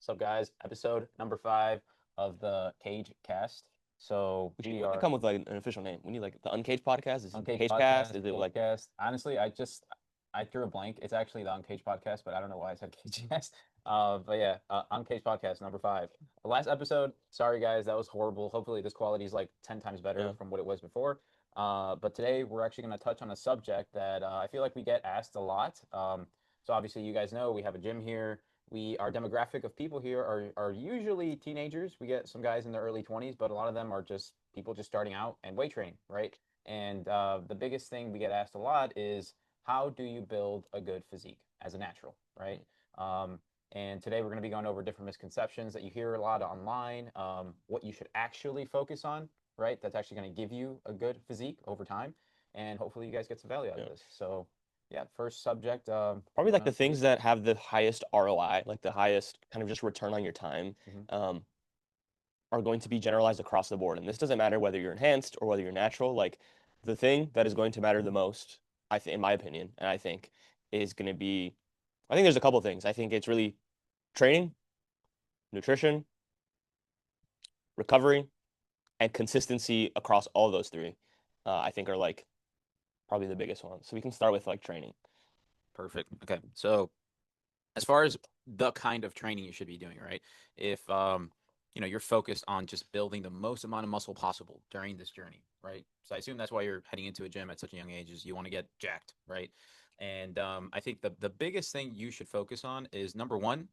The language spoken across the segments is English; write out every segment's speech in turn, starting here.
What's up, guys? Episode number 5 of the Kage cast. So We we should are come with like an official name. We need like the Unkage podcast. Is it Unkage Cage Cast? podcast, Is it Kage like cast. Honestly, I drew a blank. It's actually the Unkage podcast, but I don't know why I said Kage cast. But yeah, Unkage podcast number 5. The last episode. Sorry, guys, that was horrible. Hopefully, this quality is like 10 times better yeah? from what it was before. But today we're actually going to touch on a subject that I feel like we get asked a lot. So obviously, you guys know we have a gym here. Our demographic of people here are usually teenagers. We get some guys in their early 20s, but a lot of them are just people just starting out and weight training, right? And the biggest thing we get asked a lot is how do you build a good physique as a natural, right? Um, and today we're going to be going over different misconceptions that you hear a lot online, what you should actually focus on, right? That's actually going to give you a good physique over time. And hopefully you guys get some value out of Yeah. this. So, yeah, first subject, Probably you like want the to things introduce? that have the highest ROI, like the highest kind of just return on your time, Hmm. um, are going to be generalized across the board. And this doesn't matter whether you're enhanced or whether you're natural. Like the thing that is going to matter the most, I think, in my opinion, and I think is going to be, I think there's a couple things. I think it's really training, nutrition, recovery, and consistency across all those three. I think are like probably the biggest ones. So we can start with like training. Perfect. Okay. So, as far as the kind of training you should be doing, right? If you're focused on just building the most amount of muscle possible during this journey, right? So I assume that's why you're heading into a gym at such a young age is you want to get jacked, right? And I think the biggest thing you should focus on is number one,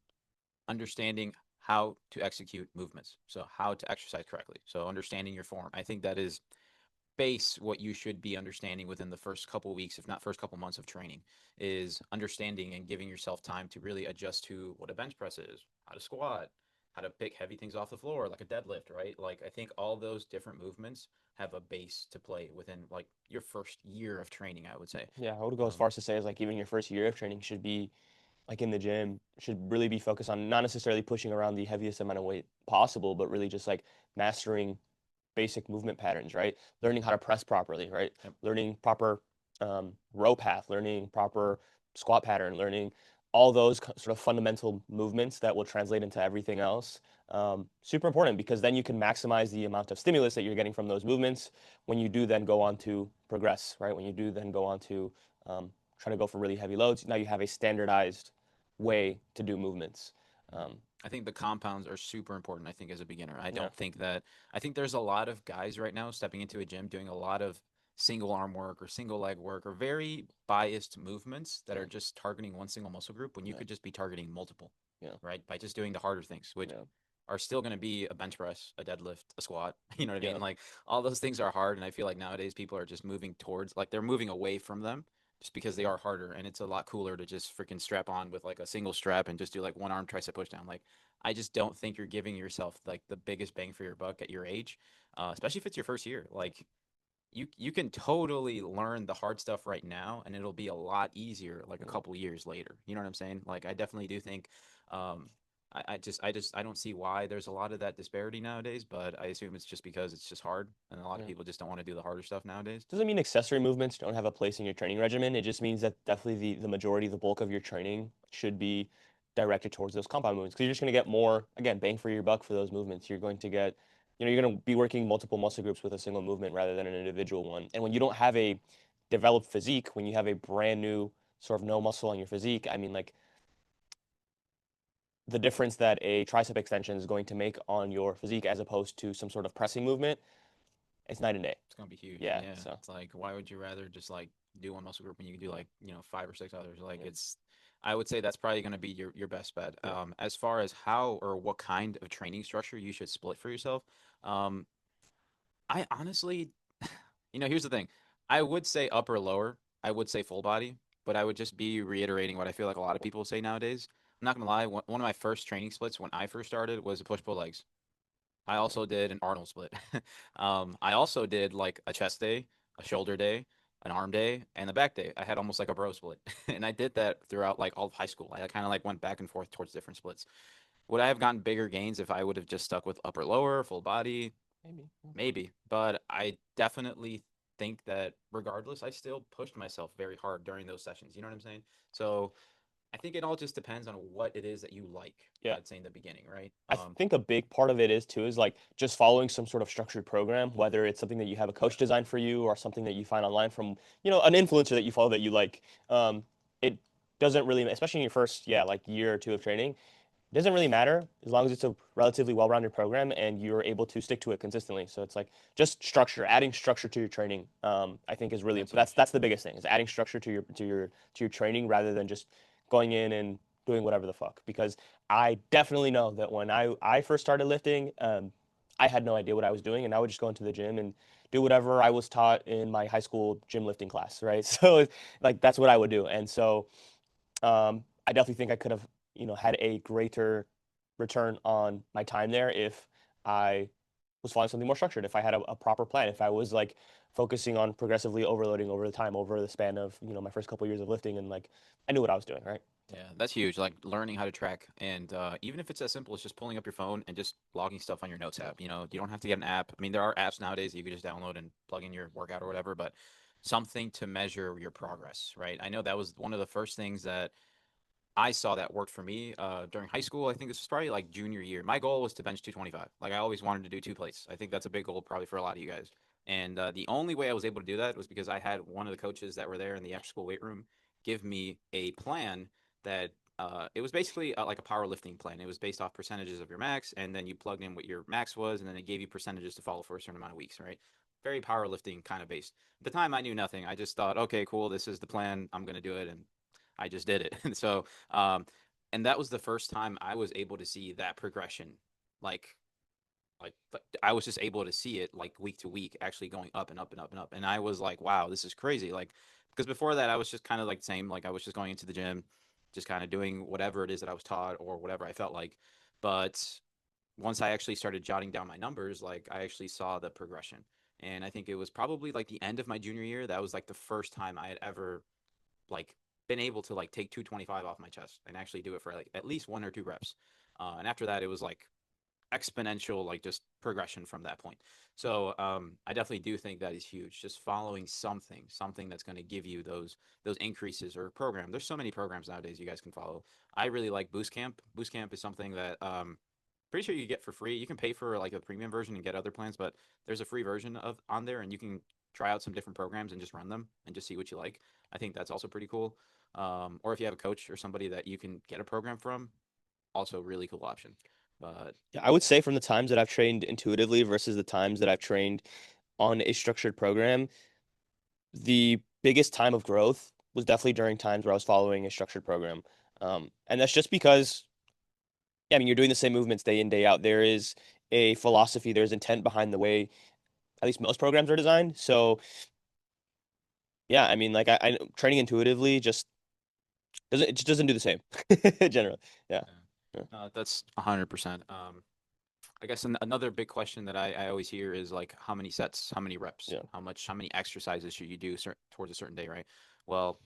understanding how to execute movements. So how to exercise correctly. So understanding your form. I think that is base what you should be understanding within the first couple weeks, if not first couple months of training, is understanding and giving yourself time to really adjust to what a bench press is, how to squat, how to pick heavy things off the floor, like a deadlift, right? Like I think all those different movements have a base to play within like your first year of training, I would say. Yeah, I would go as Um, far as to say as like even your first year of training should be like in the gym should really be focused on not necessarily pushing around the heaviest amount of weight possible, but really just like mastering basic movement patterns, right? yep, Learning how to press properly, right? yep. Learning proper row path, learning proper squat pattern, learning all those sort of fundamental movements that will translate into everything else. Super important because then you can maximize the amount of stimulus that you're getting from those movements when you do then go on to progress, right? When you do then go on to try to go for really heavy loads, now you have a standardized way to do movements. Mhm. Um, I think the compounds are super important, I think, as a beginner. yeah, I think there's a lot of guys right now stepping into a gym doing a lot of single arm work or single leg work or very biased movements that yeah, are just targeting one single muscle group when you yeah, could just be targeting multiple, yeah, right? By just doing the harder things, which yeah, are still going to be a bench press, a deadlift, a squat. You know what I yeah, mean? Like all those things are hard. And I feel like nowadays people are just moving towards, like they're moving away from them just because they are harder. And it's a lot cooler to just freaking strap on with like a single strap and just do like one arm tricep push down. Like I just don't think you're giving yourself like the biggest bang for your buck at your age, especially if it's your first year. Like you can totally learn the hard stuff right now, and it'll be a lot easier like a yeah. couple years later. You know what I'm saying? Like I definitely do think. Um, I don't see why there's a lot of that disparity nowadays, but I assume it's just because it's just hard, and a lot of Yeah. people just don't want to do the harder stuff nowadays. Doesn't mean accessory movements don't have a place in your training regimen. It just means that definitely the majority, the bulk of your training should be directed towards those compound movements because you're just going to get more, again, bang for your buck for those movements. You're going to get, you're going to be working multiple muscle groups with a single movement rather than an individual one. And when you don't have a developed physique, when you have a brand new sort of no muscle on your physique, I mean, like the difference that a tricep extension is going to make on your physique as opposed to some sort of pressing movement, it's night and day. It's gonna be huge. Yeah. Yeah, So, it's like why would you rather just like do one muscle group when you can do like five or six others? Like yeah. it's, I would say that's probably gonna be your best bet. Yeah. As far as how or what kind of training structure you should split for yourself, um, I honestly, here's the thing. I would say upper lower. I would say full body, but I would just be reiterating what I feel like a lot of people say nowadays. I'm not gonna lie. One of my first training splits when I first started was a push pull legs. I also did an Arnold split. I also did like a chest day, a shoulder day, an arm day, and a back day. I had almost like a bro split, and I did that throughout like all of high school. I kind of like went back and forth towards different splits. Would I have gotten bigger gains if I would have just stuck with upper lower, full body? Maybe. Maybe, but I definitely think that regardless, I still pushed myself very hard during those sessions. You know what I'm saying? So I think it all just depends on what it is that you like. Yeah. I'd say in the beginning, right? I think a big part of it is too is like just following some sort of structured program, whether it's something that you have a coach design for you or something that you find online from, an influencer that you follow that you like. It doesn't really, especially in your first, like year or two of training, it doesn't really matter as long as it's a relatively well-rounded program and you're able to stick to it consistently. So it's like just structure, adding structure to your training, I think is really That's that's the biggest thing is adding structure to your training rather than just going in and doing whatever the fuck. Because I definitely know that when I first started lifting, I had no idea what I was doing, and I would just go into the gym and do whatever I was taught in my high school gym lifting class, right? So like that's what I would do, and so I definitely think I could have, had a greater return on my time there if I was following something more structured, if I had a proper plan, if I was like focusing on progressively overloading over the time, over the span of, my first couple of years of lifting, and like I knew what I was doing, right? Yeah, that's huge. Like learning how to track, and even if it's as simple as just pulling up your phone and just logging stuff on your notes app. You don't have to get an app. I mean, there are apps nowadays that you can just download and plug in your workout or whatever, but something to measure your progress, right? I know that was one of the first things that I saw that worked for me during high school. I think this was probably like junior year. My goal was to bench 225. Like I always wanted to do two plates. I think that's a big goal probably for a lot of you guys. And the only way I was able to do that was because I had one of the coaches that were there in the after school weight room give me a plan that it was basically like a powerlifting plan. It was based off percentages of your max, and then you plugged in what your max was, and then it gave you percentages to follow for a certain amount of weeks, right? Very powerlifting kind of based. At the time, I knew nothing. I just thought, okay, cool, this is the plan. I'm going to do it. And I just did it. And so, and that was the first time I was able to see that progression. Like, like I was just able to see it like week to week, actually going up and up and up and up. And I was like, wow, this is crazy. Like, because before that, I was just kind of like the same. Like, I was just going into the gym, just kind of doing whatever it is that I was taught or whatever I felt like. But once I actually started jotting down my numbers, like, I actually saw the progression. And I think it was probably like the end of my junior year. That was like the first time I had ever like been able to like take 225 off my chest and actually do it for like at least one or two reps. And after that, it was like exponential, like just progression from that point. So I definitely do think that is huge. Just following something that's going to give you those increases or program. There's so many programs nowadays you guys can follow. I really like Boost Camp. Boost Camp is something that pretty sure you get for free. You can pay for like a premium version and get other plans, but there's a free version of on there, and you can try out some different programs and just run them and just see what you like. I think that's also pretty cool. Or if you have a coach or somebody that you can get a program from, also really cool option. But Yeah, I would yeah, say from the times that I've trained intuitively versus the times that I've trained on a structured program, the biggest time of growth was definitely during times where I was following a structured program. And that's just because, yeah, I mean, you're doing the same movements day in, day out. There is a philosophy, there's intent behind the way at least most programs are designed. So, yeah, I mean, like I training intuitively just doesn't do the same generally. Yeah. yeah. Yeah. No, that's 100%. I guess another big question that I always hear is like how many sets, how many reps, Yeah. how many exercises should you do towards a certain day, right? Well,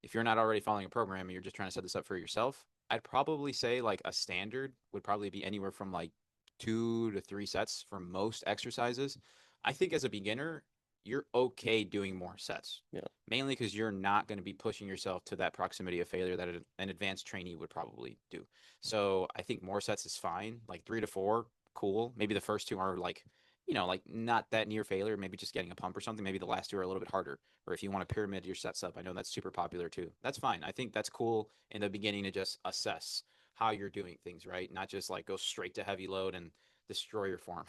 if you're not already following a program and you're just trying to set this up for yourself, I'd probably say like a standard would probably be anywhere from like 2 to 3 sets for most exercises. I think as a beginner, you're okay doing more sets, Yeah. mainly because you're not going to be pushing yourself to that proximity of failure that an advanced trainee would probably do. So I think more sets is fine, like 3 to 4, cool. Maybe the first two are like, like not that near failure, maybe just getting a pump or something. Maybe the last two are a little bit harder. Or if you want to pyramid your sets up, I know that's super popular too. That's fine. I think that's cool in the beginning to just assess how you're doing things, right? Not just like go straight to heavy load and destroy your form.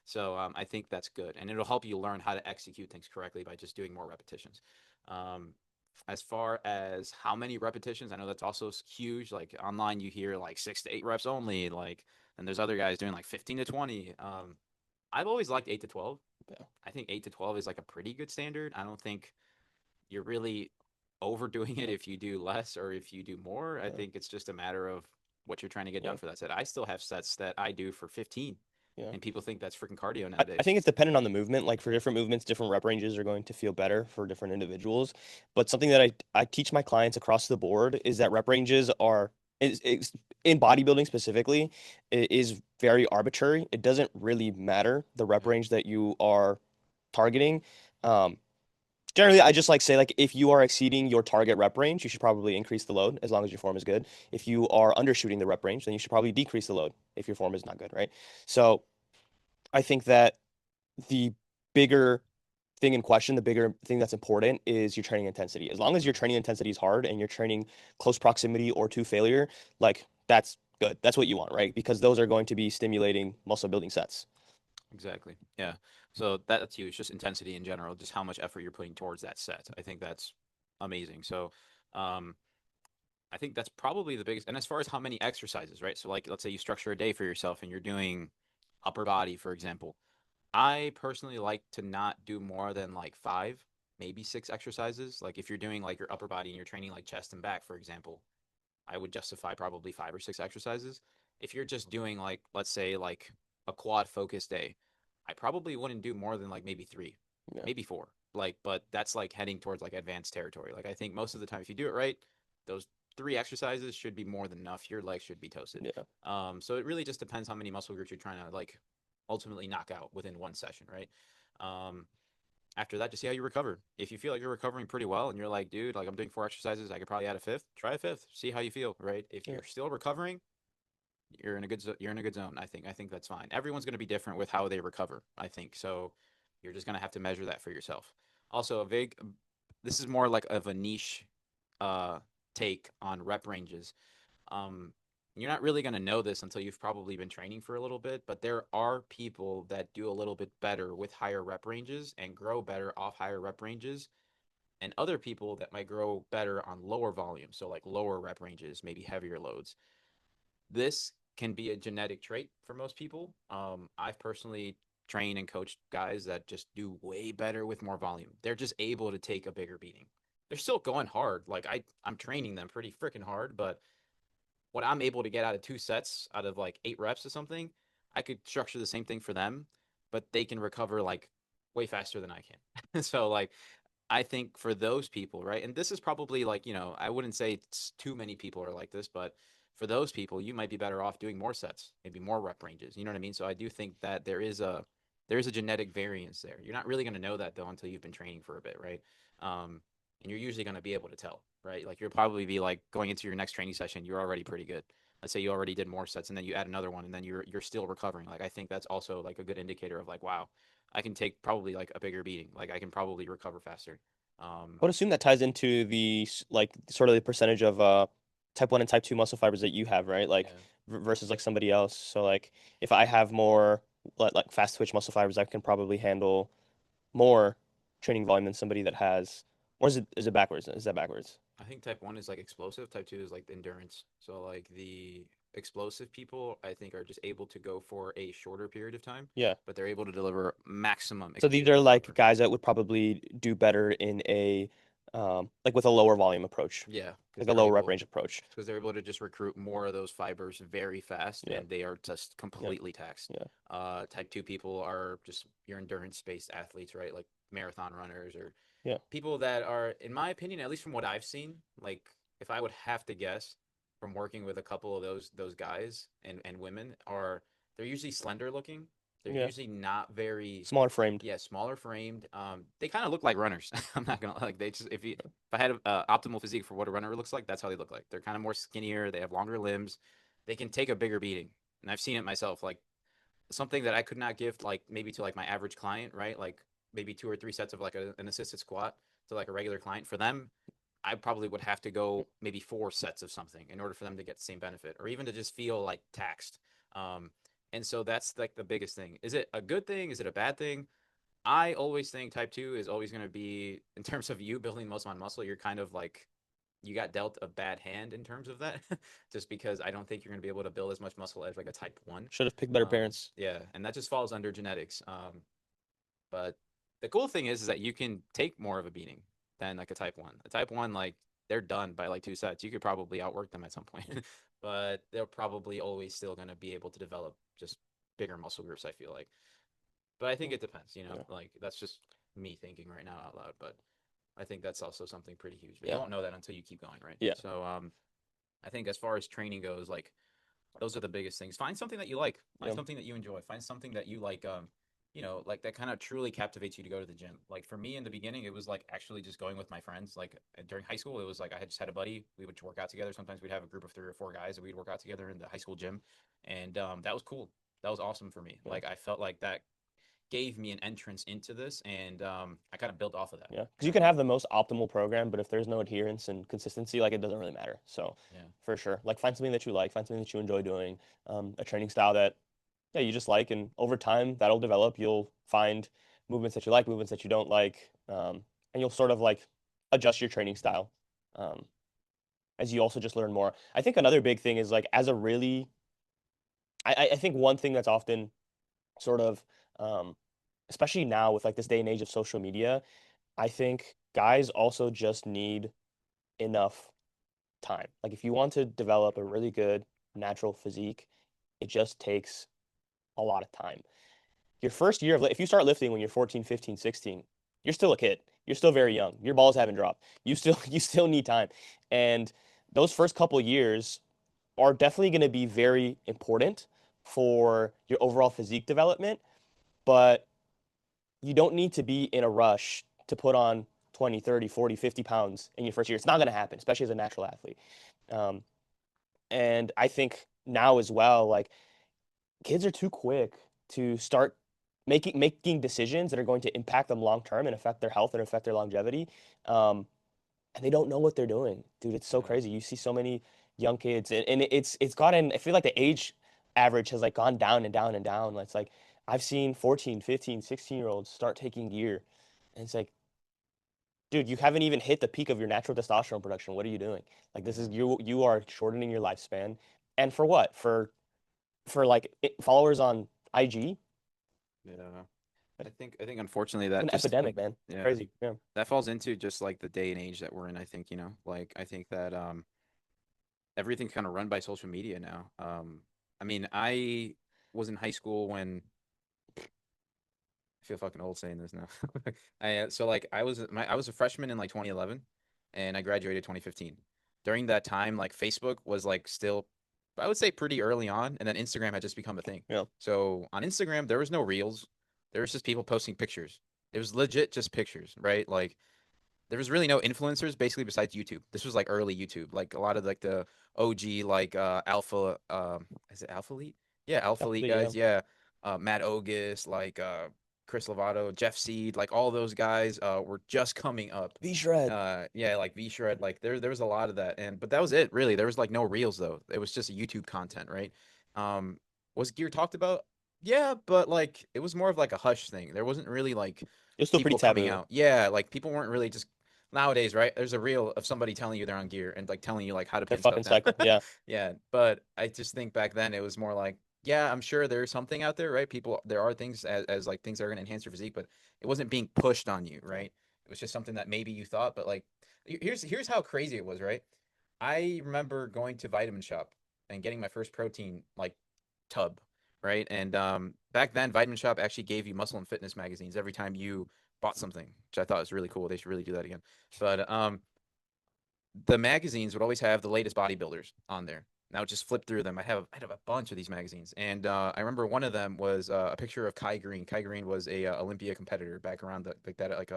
So I think that's good. And it'll help you learn how to execute things correctly by just doing more repetitions. Um, as far as how many repetitions, I know that's also huge. Like online, you hear like 6 to 8 reps only. Like, and there's other guys doing like 15 to 20. I've always liked 8 to 12. Yeah. I think 8 to 12 is like a pretty good standard. I don't think you're really overdoing it Yeah. if you do less or if you do more. I Yeah. think it's just a matter of what you're trying to get Yeah. done for that set. I still have sets that I do for 15, Yeah. and people think that's freaking cardio I nowadays. think it's dependent on the movement. Like for different movements, different rep ranges are going to feel better for different individuals. But something that I teach my clients across the board is that rep ranges is in bodybuilding specifically is very arbitrary. It doesn't really matter the rep Mhm. range that you are targeting. Um, Generally, I just like say like if you are exceeding your target rep range, you should probably increase the load as long as your form is good. If you are undershooting the rep range, then you should probably decrease the load if your form is not good, right? So I think that the bigger thing in question, the bigger thing that's important is your training intensity. As long as your Mhm. training intensity is hard and you're training close proximity or to failure, like that's good. That's what you want, right? Because those are going to be stimulating muscle building sets. Exactly. Yeah. So that's huge. Just intensity in general, just how much effort you're putting towards that set. I think that's amazing. So, um, I think that's probably the biggest. And as far as how many exercises, right? So, like, let's say you structure a day for yourself and you're doing upper body, for example. I personally like to not do more than like five, maybe six exercises. Like, if you're doing like your upper body and you're training like chest and back, for example, I would justify probably five or six exercises. If you're just doing like, let's say, like a quad focus day, I probably wouldn't do more than like maybe three, Yeah. maybe four. Like, but that's like heading towards like advanced territory. Like, I think most of the time, if you do it right, those three exercises should be more than enough. Your legs should be toasted. Yeah. So it really just depends how many muscle groups you're trying to like ultimately knock out within one session, right? Um, After that, just see how you recover. If you feel like you're recovering pretty well and you're like, dude, like I'm doing four exercises, I could probably add a fifth. Try a fifth. See how you feel, right? If Yeah. you're still recovering, you're in a good zone. I think that's fine. Everyone's going to be different with how they recover. I think so. You're just going to have to measure that for yourself. Also, this is more like of a niche uh, take on rep ranges. Um, you're not really going to know this until you've probably been training for a little bit, but there are people that do a little bit better with higher rep ranges and grow better off higher rep ranges, and other people that might grow better on lower volume, so like lower rep ranges, maybe heavier loads. This can be a genetic trait for most people. I've personally trained and coached guys that just do way better with more volume. They're just able to take a bigger beating. They're still going hard. Like I'm training them pretty freaking hard, but what I'm able to get out of two sets out of like 8 reps or something, I could structure the same thing for them, but they can recover like way faster than I can. So like I think for those people, right? And this is probably like, I wouldn't say it's too many people are like this, but for those people, you might be better off doing more sets, maybe more rep ranges. You know what I mean? So I do think that there is a genetic variance there. You're not really going to know that though until you've been training for a bit, right? And you're usually going to be able to tell, right? Like you'll probably be like going into your next training session, you're already pretty good. Let's say you already did more sets and then you add another one and then you're still recovering. Like I think that's also like a good indicator of like, wow, I can take probably like a bigger beating. Like I can probably recover faster. I would assume that ties into the like sort of the percentage of type 1 and type 2 muscle fibers that you have, right? Like Yeah. versus like somebody else. So like if I have more like fast twitch muscle fibers, I can probably handle more training volume than somebody that has, or is it backwards? Is that backwards? I think type 1 is like explosive, type 2 is like endurance. So like the explosive people I think are just able to go for a shorter period of time, Yeah. but they're able to deliver maximum So these are explosive like power. guys that would probably do better in a like with a lower volume approach, Yeah, because like a they're lower rep able range approach. because they're able to just recruit more of those fibers very fast Yeah. and they are just Yeah. completely taxed. Yeah. Type 2 people are just your endurance based athletes, right? Like marathon runners or Yeah. people that are, in my opinion, at least from what I've seen, like if I would have to guess from working with a couple of those guys and women, are they're usually slender looking. They're Yeah. usually not very, Smaller framed. yeah, smaller framed. They kind of look like runners. I'm not gonna like they just if I had a optimal physique for what a runner looks like, that's how they look like. They're kind of more skinnier. They have longer limbs. They can take a bigger beating, and I've seen it myself. Like something that I could not give like maybe to like my average client, right? Like maybe two or three sets of like an assisted squat to like a regular client. For them, I probably would have to go maybe four sets of something in order for them to get the same benefit, or even to just feel like taxed. Um, and so that's like the biggest thing. Is it a good thing? Is it a bad thing? I always think type 2 is always going to be, in terms of you building muscle on muscle, you're kind of like, you got dealt a bad hand in terms of that, just because I don't think you're going to be able to build as much muscle as like a type 1. Should have picked better parents. Yeah, and that just falls under genetics. But the cool thing is that you can take more of a beating than like a type 1. A type 1, like, they're done by like two sets. You could probably outwork them at some point, but they're probably always still going to be able to develop just bigger muscle groups, I feel like. But I think it depends, Yeah. like that's just me thinking right now out loud. But I think that's also something pretty huge. But you Yeah. won't know that until you keep going, right? Yeah. So I think as far as training goes, like those are the biggest things. Find something that you like. Find Yeah. something that you enjoy. Find something that you like. like that kind of truly captivates you to go to the gym. Like for me in the beginning, it was like actually just going with my friends. Like during high school, it was like I had just had a buddy. We would work out together. Sometimes we'd have a group of 3 or 4 guys and we'd work out together in the high school gym. And that was cool. That was awesome for me. Yeah. Like I felt like that gave me an entrance into this, and I kind of built off of that. Yeah, because you can have the most optimal program, but if there's no adherence and consistency, like it doesn't really matter. So Yeah. for sure, like find something that you like, find something that you enjoy doing, a training style that yeah you just like, and over time that'll develop. You'll find movements that you like, movements that you don't like, and you'll sort of like adjust your training style um, as you also just learn more. I think another big thing is like as a really, I think one thing that's often sort of um, especially now with like this day and age of social media, I think guys also just need enough time. Like if you want to develop a really good natural physique, it just takes a lot of time. Your first year of if you start lifting when you're 14, 15, 16, you're still a kid. You're still very young. Your balls haven't dropped. You still need time. And those first couple years are definitely going to be very important for your overall physique development, but you don't need to be in a rush to put on 20, 30, 40, 50 pounds in your first year. It's not going to happen, especially as a natural athlete. Um, and I think now as well, like kids are too quick to start making decisions that are going to impact them long term and affect their health and affect their longevity. Um, and they don't know what they're doing, dude. It's so Yeah. crazy. You see so many young kids, and it's gotten. I feel like the age average has like gone down and down and down. It's like I've seen 14, 15, 16-year-olds start taking gear, and it's like, dude, you haven't even hit the peak of your natural testosterone production. What are you doing? Like this is Yeah. you are shortening your lifespan, and for what? For like followers on IG, Yeah. I think unfortunately it's that an just epidemic, man. It's yeah, crazy. Yeah. that falls into just like the day and age that we're in. I think, like I think that everything's kind of run by social media now. I mean, I was in high school when I feel fucking old saying this now. So like I was a freshman in like 2011 and I graduated 2015. During that time, like Facebook was like still, I would say, pretty early on, and then Instagram had just become a thing. Yeah. So on Instagram there was no reels. There was just people posting pictures. It was legit just pictures, right? Like there was really no influencers basically besides YouTube. This was like early YouTube. Like a lot of like the OG like Alpha is it Alpha Elite? Yeah, Alpha Elite Definitely, yeah. guys. Yeah. Matt Ogus, like Chris Lovato, Jeff Seed, like all those guys were just coming up. V shred. Yeah, like V Shred, like there was a lot of that. And but that was it, really. There was like no reels though. It was just YouTube content, right? Um was gear talked about? Yeah, but like it was more of like a hush thing. There wasn't really like It's still pretty people coming taboo. out. Yeah, like people weren't really just nowadays, right? There's a reel of somebody telling you they're on gear and like telling you like how to Their pin stuff fucking down. cycle. Yeah. Yeah, but I just think back then it was more like, yeah, I'm sure there's something out there, right? People, there are things as like things that are going to enhance your physique, but it wasn't being pushed on you, Yeah. right? It was just something that maybe you thought, but like, here's how crazy it was, right? I remember going to Vitamin Shop and getting my first protein like tub, right? And back then, Vitamin Shop actually gave you muscle and fitness magazines every time you bought something, which I thought was really cool. They should really do that again. But the magazines would always have the latest bodybuilders on there. Now just flip through them. I have a bunch of these magazines, and I remember one of them was a picture of Kai Green. Kai Green was a Olympia competitor back around the like that like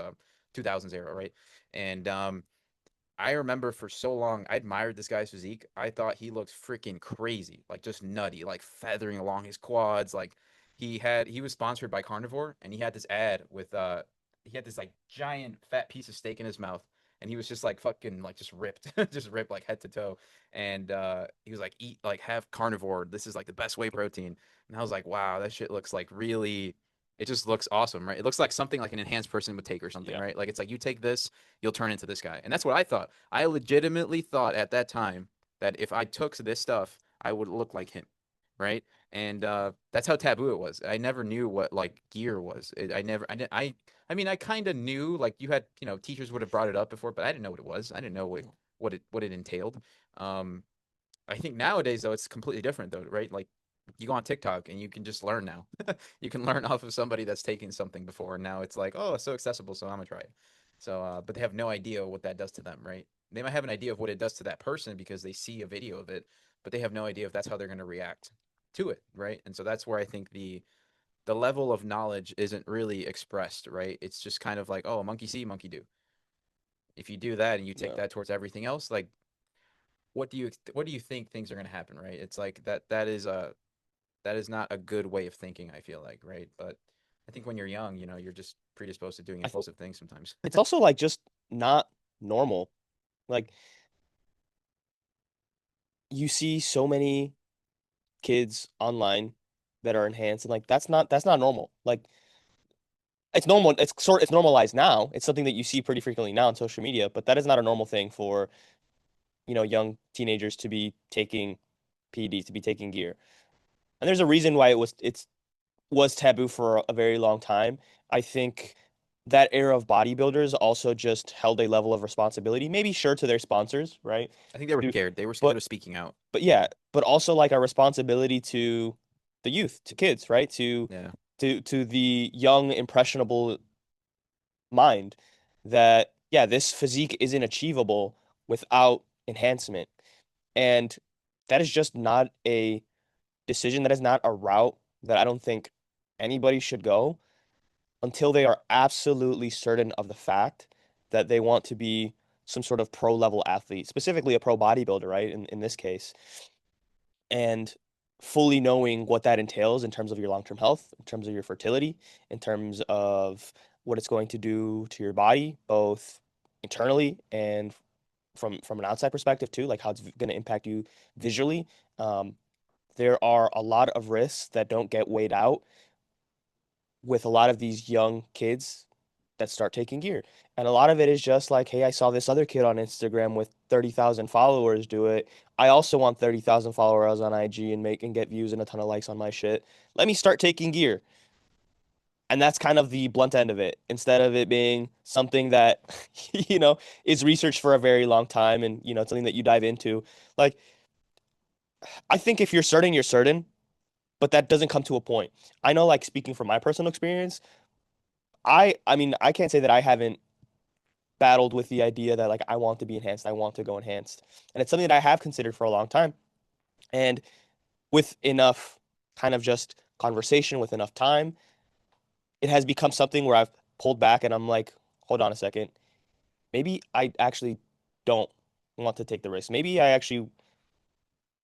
2000s era, right? And I remember for so long I admired this guy's physique. I thought he looked freaking crazy, like just nutty, like feathering along his quads. Like he was sponsored by Carnivore, and he had this ad with he had this like giant fat piece of steak in his mouth, and he was just like fucking like just ripped, just ripped like head to toe. And he was like, eat like have Carnivore. This is like the best whey protein. And I was like, wow, that shit looks like really. It just looks awesome, right? It looks like something like an enhanced person would take or something, Yeah. right? Like it's like you take this, you'll turn into this guy. And that's what I thought. I legitimately thought at that time that if I took this stuff, I would look like him, right? And that's how taboo it was. I never knew what like gear was. I never, I, didn't- I mean, I kind of knew like you had, teachers would have brought it up before, but I didn't know what it was. I didn't know what it entailed. Um, I think nowadays though it's completely different though, right? Like you go on TikTok and you can just learn now. You can learn off of somebody that's taken something before, and now it's like, oh, it's so accessible, so I'm gonna try it. So, but they have no idea what that does to them, right? They might have an idea of what it does to that person because they see a video of it, but they have no idea if that's how they're gonna react to it, right? And so that's where I think the level of knowledge isn't really expressed, right? It's just kind of like, oh, monkey see, monkey do. If you do that and you take Yeah. that towards everything else, like what do you think things are going to happen, right? It's like that is not a good way of thinking, I feel like, right? But I think when you're young, you're just predisposed to doing I impulsive things sometimes. It's also like just not normal. Like you see so many kids online that are enhanced and like that's not normal. Like it's normal, it's normalized now. It's something that you see pretty frequently now on social media, but that is not a normal thing for, young teenagers to be taking PEDs, to be taking gear. And there's a reason why it was taboo for a very long time. I think that era of bodybuilders also just held a level of responsibility, maybe sure to their sponsors, right? I think they were To, scared. They were scared but of speaking out. but yeah, but also like a responsibility to the youth, to kids, right? To Yeah. to the young, impressionable mind that yeah, this physique isn't achievable without enhancement. And that is just not a decision. That is not a route that I don't think anybody should go until they are absolutely certain of the fact that they want to be some sort of pro level athlete, specifically a pro bodybuilder, right? In this case, and fully knowing what that entails in terms of your long-term health, in terms of your fertility, in terms of what it's going to do to your body, both internally and from an outside perspective too, like how it's going to impact you visually. Um, there are a lot of risks that don't get weighed out with a lot of these young kids that start taking gear. And a lot of it is just like, hey, I saw this other kid on Instagram with 30,000 followers do it. I also want 30,000 followers on IG and make and get views and a ton of likes on my shit. Let me start taking gear. And that's kind of the blunt end of it. Instead of it being something that, is researched for a very long time and, it's something that you dive into. Like, I think if you're certain, you're certain, but that doesn't come to a point. I know, like, speaking from my personal experience, I mean, I can't say that I haven't battled with the idea that like I want to be enhanced, I want to go enhanced. And it's something that I have considered for a long time. And with enough kind of just conversation, with enough time, it has become something where I've pulled back and I'm like, hold on a second. Maybe I actually don't want to take the risk. Maybe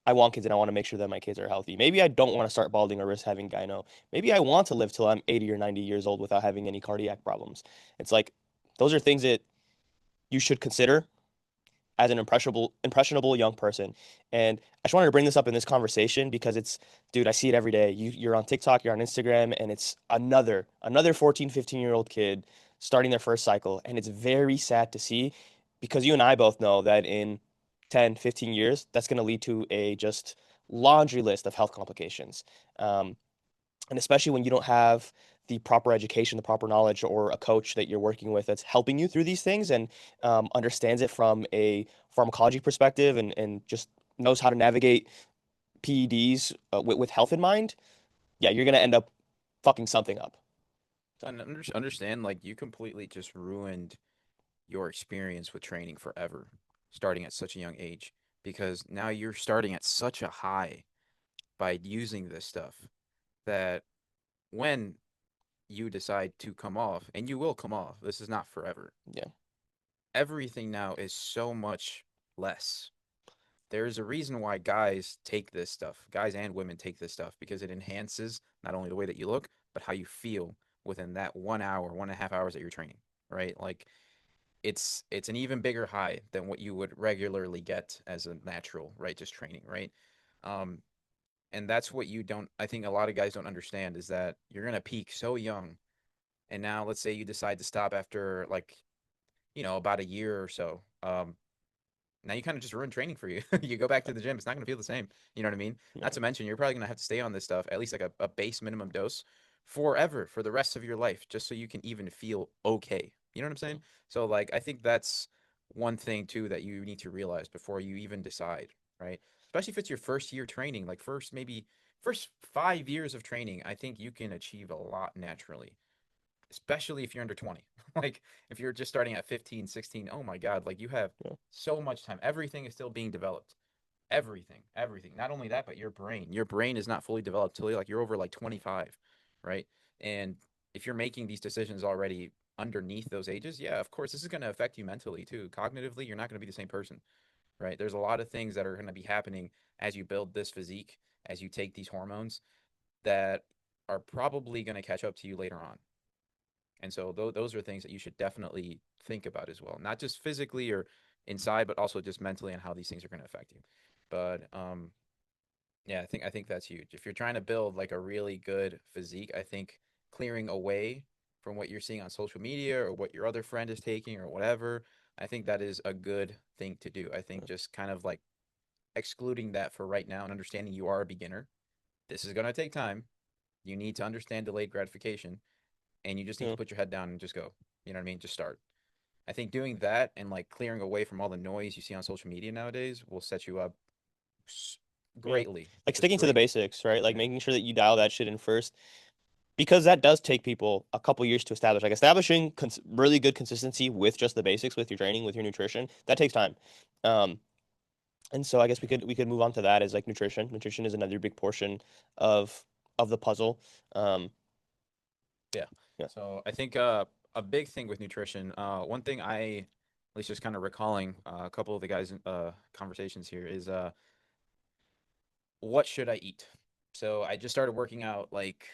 I want kids and I want to make sure that my kids are healthy. Maybe I don't want to start balding or risk having gyno. Maybe I want to live till I'm 80 or 90 years old without having any cardiac problems. It's like those are things that you should consider as an impressionable young person. And I just wanted to bring this up in this conversation because dude, I see it every day. You're on TikTok, you're on Instagram, and it's another 14, 15-year-old kid starting their first cycle. And it's very sad to see because you and I both know that in 10, 15 years, that's going to lead to a just laundry list of health complications. Um, and especially when you don't have the proper education, the proper knowledge, or a coach that you're working with that's helping you through these things and understands it from a pharmacology perspective and just knows how to navigate PEDs with health in mind, yeah, you're going to end up fucking something up. And understand, like, you completely just ruined your experience with training forever, starting at such a young age, because now you're starting at such a high by using this stuff that when you decide to come off, and you will come off, this is not forever. Yeah. Everything now is so much less. There's a reason why guys take this stuff, guys and women take this stuff, because it enhances not only the way that you look, but how you feel within that 1 hour, 1.5 hours that you're training, right? Like it's an even bigger high than what you would regularly get as a natural, right? Just training, right? Um, and that's what you don't, I think a lot of guys don't understand is that you're gonna peak so young, and now let's say you decide to stop after like, about a year or so. Now you kind of just ruin training for you. You go back to the gym, it's not going to feel the same. You know what I mean? Not Yeah. to mention, you're probably going to have to stay on this stuff, at least like a base minimum dose forever for the rest of your life, just so you can even feel okay. You know what I'm saying? So, like, I think that's one thing too that you need to realize before you even decide, right? Especially if it's your first year training, like maybe first 5 years of training, I think you can achieve a lot naturally, especially if you're under 20. Like if you're just starting at 15, 16, oh my God, like you have Yeah. so much time. Everything is still being developed. Everything, everything. Not only that, but your brain. Your brain is not fully developed till like you're over like 25. right? And if you're making these decisions already underneath those ages, yeah, of course, this is going to affect you mentally too. Cognitively, you're not going to be the same person, right? There's a lot of things that are going to be happening as you build this physique, as you take these hormones that are probably going to catch up to you later on. And so those are things that you should definitely think about as well, not just physically or inside, but also just mentally and how these things are going to affect you. But yeah, I think that's huge. If you're trying to build like a really good physique, I think clearing away from what you're seeing on social media or what your other friend is taking or whatever, I think that is a good thing to do. I think just kind of like excluding that for right now and understanding you are a beginner. This is going to take time. You need to understand delayed gratification and you just need to Yeah. put your head down and just go. You know what I mean? Just start. I think doing that and like clearing away from all the noise you see on social media nowadays will set you up Yeah. greatly, Like just sticking to the greatly. basics, right? Like Yeah. making sure that you dial that shit in first, because that does take people a couple years to establish. Like establishing really good consistency with just the basics, with your training, with your nutrition, that takes time. Um, and so I guess we could move on to that as like nutrition. Nutrition is another big portion of the puzzle. Um, Yeah. yeah. So I think a big thing with nutrition, one thing I at least just kind of recalling a couple of the guys' conversations here is what should I eat? So I just started working out like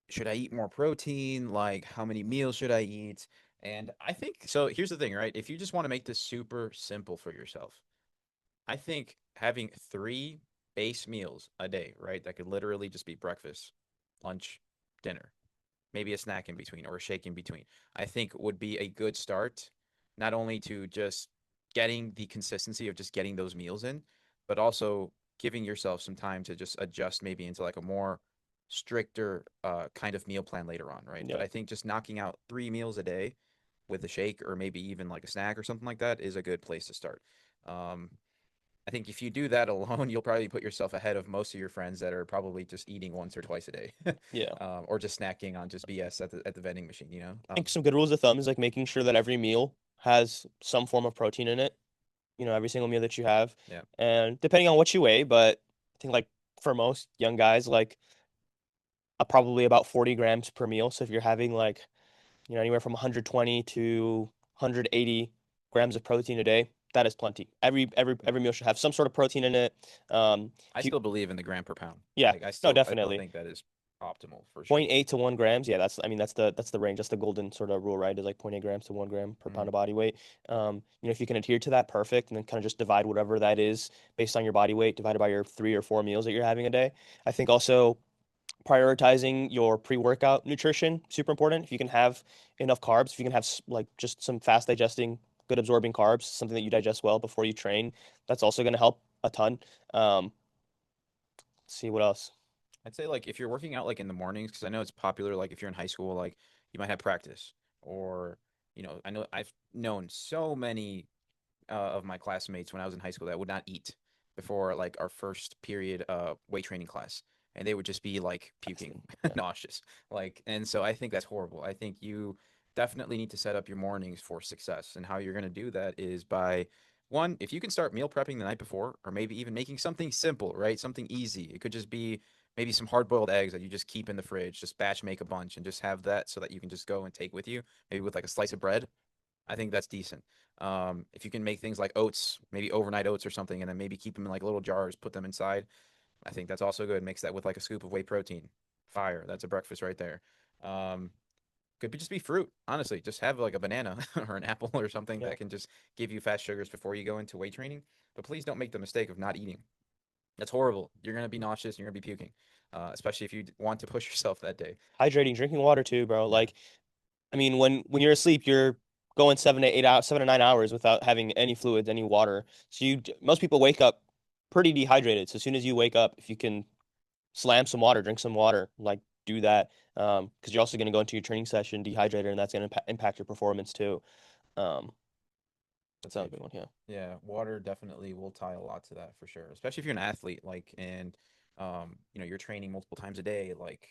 should I eat more protein? Like how many meals should I eat? And I think so here's the thing, right? If you just want to make this super simple for yourself, I think having 3 base meals a day, right? That could literally just be breakfast, lunch, dinner, maybe a snack in between or a shake in between, I think would be a good start, not only to just getting the consistency of just getting those meals in, but also giving yourself some time to just adjust maybe into like a more stricter kind of meal plan later on, right? But Yeah. I think just knocking out 3 meals a day with a shake or maybe even like a snack or something like that is a good place to start. Um, I think if you do that alone, you'll probably put yourself ahead of most of your friends that are probably just eating once or twice a day, Yeah. or just snacking on just BS at the vending machine. You know? I think some good rules of thumb is like making sure that every meal has some form of protein in it. Every single meal that you have, Yeah, and depending on what you weigh, but I think like for most young guys, like probably about 40 grams per meal. So if you're having like, anywhere from 120 to 180 grams of protein a day, that is plenty. Every meal should have some sort of protein in it. I If you, still believe in the gram per pound. yeah, Like I no, still, I still definitely. think that is optimal for Zero point sure. 0.8 to 1 grams. Yeah, I mean, that's the range. That's the golden sort of rule, right? Is like zero point 0.8 grams to 1 gram per Mm. pound of body weight. If you can adhere to that, perfect. And then kind of just divide whatever that is based on your body weight, divided by your 3 or 4 meals that you're having a day. I think also prioritizing your pre-workout nutrition, super important. If you can have enough carbs, if you can have like just some fast digesting, good absorbing carbs, something that you digest well before you train, that's also going to help a ton. Let's see what else. I'd say like if you're working out like in the mornings, because I know it's popular. Like if you're in high school, like you might have practice, or I know I've known so many of my classmates when I was in high school that would not eat before like our first period weight training class, and they would just be like puking, Fasting. Yeah. nauseous. Like, and so I think that's horrible. I think you definitely need to set up your mornings for success, and how you're going to do that is by one, if you can start meal prepping the night before, or maybe even making something simple, right? Something easy. It could just be maybe some hard boiled eggs that you just keep in the fridge, just batch make a bunch and just have that so that you can just go and take with you, maybe with like a slice of bread. I think that's decent. If you can make things like oats, maybe overnight oats or something, and then maybe keep them in like little jars, put them inside. I think that's also good. Mix that with like a scoop of whey protein. Fire. That's a breakfast right there. Um, could be just be fruit. Honestly, just have like a banana or an apple or something Yeah. that can just give you fast sugars before you go into weight training. But please don't make the mistake of not eating. That's horrible. You're gonna be nauseous. You're gonna be puking, especially if you want to push yourself that day. Hydrating, drinking water too, bro. Yeah. Like, I mean, when you're asleep, you're going 7 to 8 hours, 7 to 9 hours without having any fluids, any water. So most people wake up pretty dehydrated. So as soon as you wake up, if you can slam some water, drink some water, like do that, because you're also going to go into your training session dehydrated, and that's going to impact your performance too. Um, That's that's another huge. big one. Yeah. Yeah, water definitely will tie a lot to that for sure. Especially if you're an athlete, like, and you're training multiple times a day, like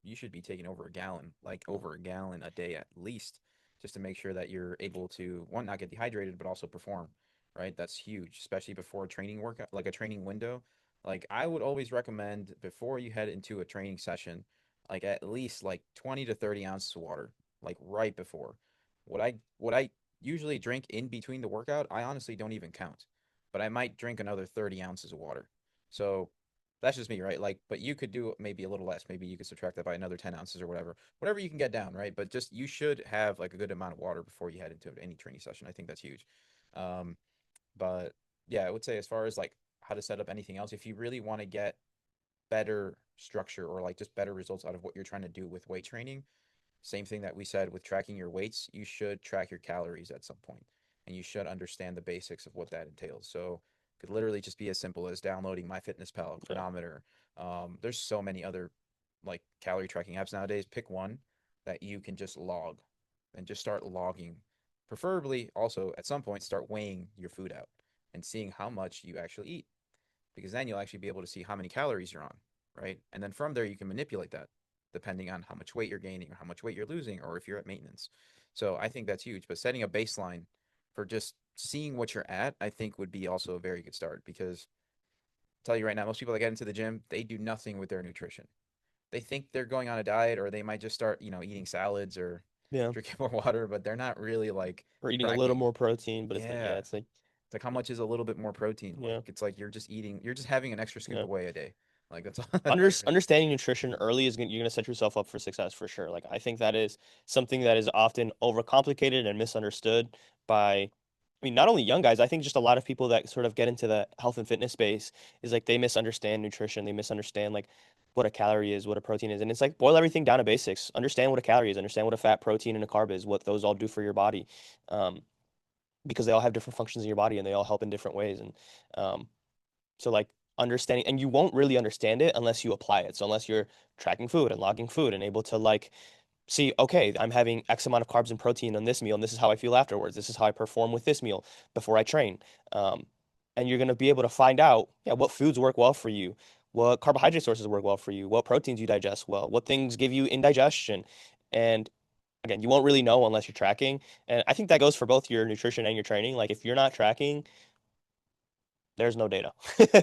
you should be taking over a gallon, like Yeah. over a gallon a day at least, just to make sure that you're able to one, not get dehydrated, but also perform, right? That's huge, especially before a training workout, like a training window. Like I would always recommend before you head into a training session, like at least like 20 to 30 ounces of water, like right before. What I usually drink in between the workout, I honestly don't even count, but I might drink another 30 ounces of water. So that's just me, right? Like, but you could do maybe a little less. Maybe you could subtract that by another 10 ounces or whatever you can get down, right? But just you should have like a good amount of water before you head into any training session. I think that's huge. Um, but yeah, I would say as far as like how to set up anything else, if you really want to get better structure or like just better results out of what you're trying to do with weight training, same thing that we said with tracking your weights, you should track your calories at some point, and you should understand the basics of what that entails. So it could literally just be as simple as downloading MyFitnessPal, Yeah. Chronometer. There's so many other like calorie tracking apps nowadays. Pick one that you can just log and just start logging. Preferably also at some point start weighing your food out and seeing how much you actually eat, because then you'll actually be able to see how many calories you're on, right? And then from there, you can manipulate that depending on how much weight you're gaining or how much weight you're losing or if you're at maintenance. So I think that's huge. But setting a baseline for just seeing what you're at, I think would be also a very good start because I'll tell you right now, most people that get into the gym, they do nothing with their nutrition. They think they're going on a diet or they might just start, eating salads or Yeah. drinking more water, but they're not really like Or eating a little tracking. more protein, but it's like, yeah, Yeah. it's like, It's like how much is a little bit more protein? yeah, Like it's like you're just having an extra scoop yeah. of whey a day. Like that's all that's all you're really. Understanding nutrition early is you're gonna set yourself up for success for sure. Like I think that is something that is often overcomplicated and misunderstood by, I mean, not only young guys. I think just a lot of people that sort of get into the health and fitness space is like they misunderstand nutrition. They misunderstand like what a calorie is, what a protein is, and it's like boil everything down to basics. Understand what a calorie is. Understand what a fat, protein, and a carb is. What those all do for your body, um, because they all have different functions in your body and they all help in different ways. And um, so like understanding, and you won't really understand it unless you apply it. So unless you're tracking food and logging food and able to like see, okay, I'm having X amount of carbs and protein on this meal, and this is how I feel afterwards. This is how I perform with this meal before I train. Um, and you're gonna be able to find out, yeah, what foods work well for you, what carbohydrate sources work well for you, what proteins you digest well, what things give you indigestion. And again, you won't really know unless you're tracking. And I think that goes for both your nutrition and your training. Like if you're not tracking, there's no data.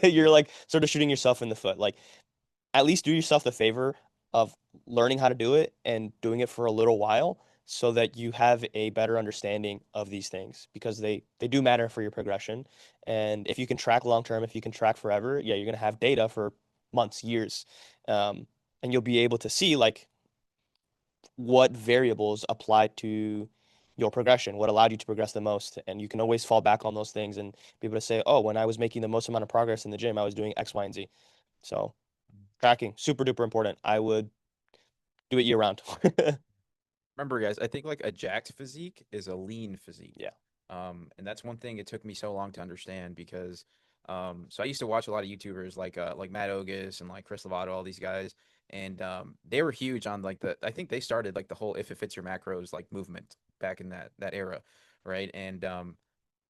You're Yeah. like sort of shooting yourself in the foot. Like at least do yourself the favor of learning how to do it and doing it for a little while so that you have a better understanding of these things because they do matter for your progression. And if you can track long term, if you can track forever, yeah, you're gonna have data for months, years. Um, and you'll be able to see like what variables apply to your progression, what allowed you to progress the most. And you can always fall back on those things and be able to say, oh, when I was making the most amount of progress in the gym, I was doing X, Y, and Z. So tracking, super duper important. I would do it year round. Remember, guys, I think like a jacked physique is a lean physique. Yeah. And that's one thing it took me so long to understand because so I used to watch a lot of YouTubers like Matt Ogus and like Chris Lovato, all these guys, and they were huge on like I think they started like the whole if it fits your macros like movement back in that era, right? And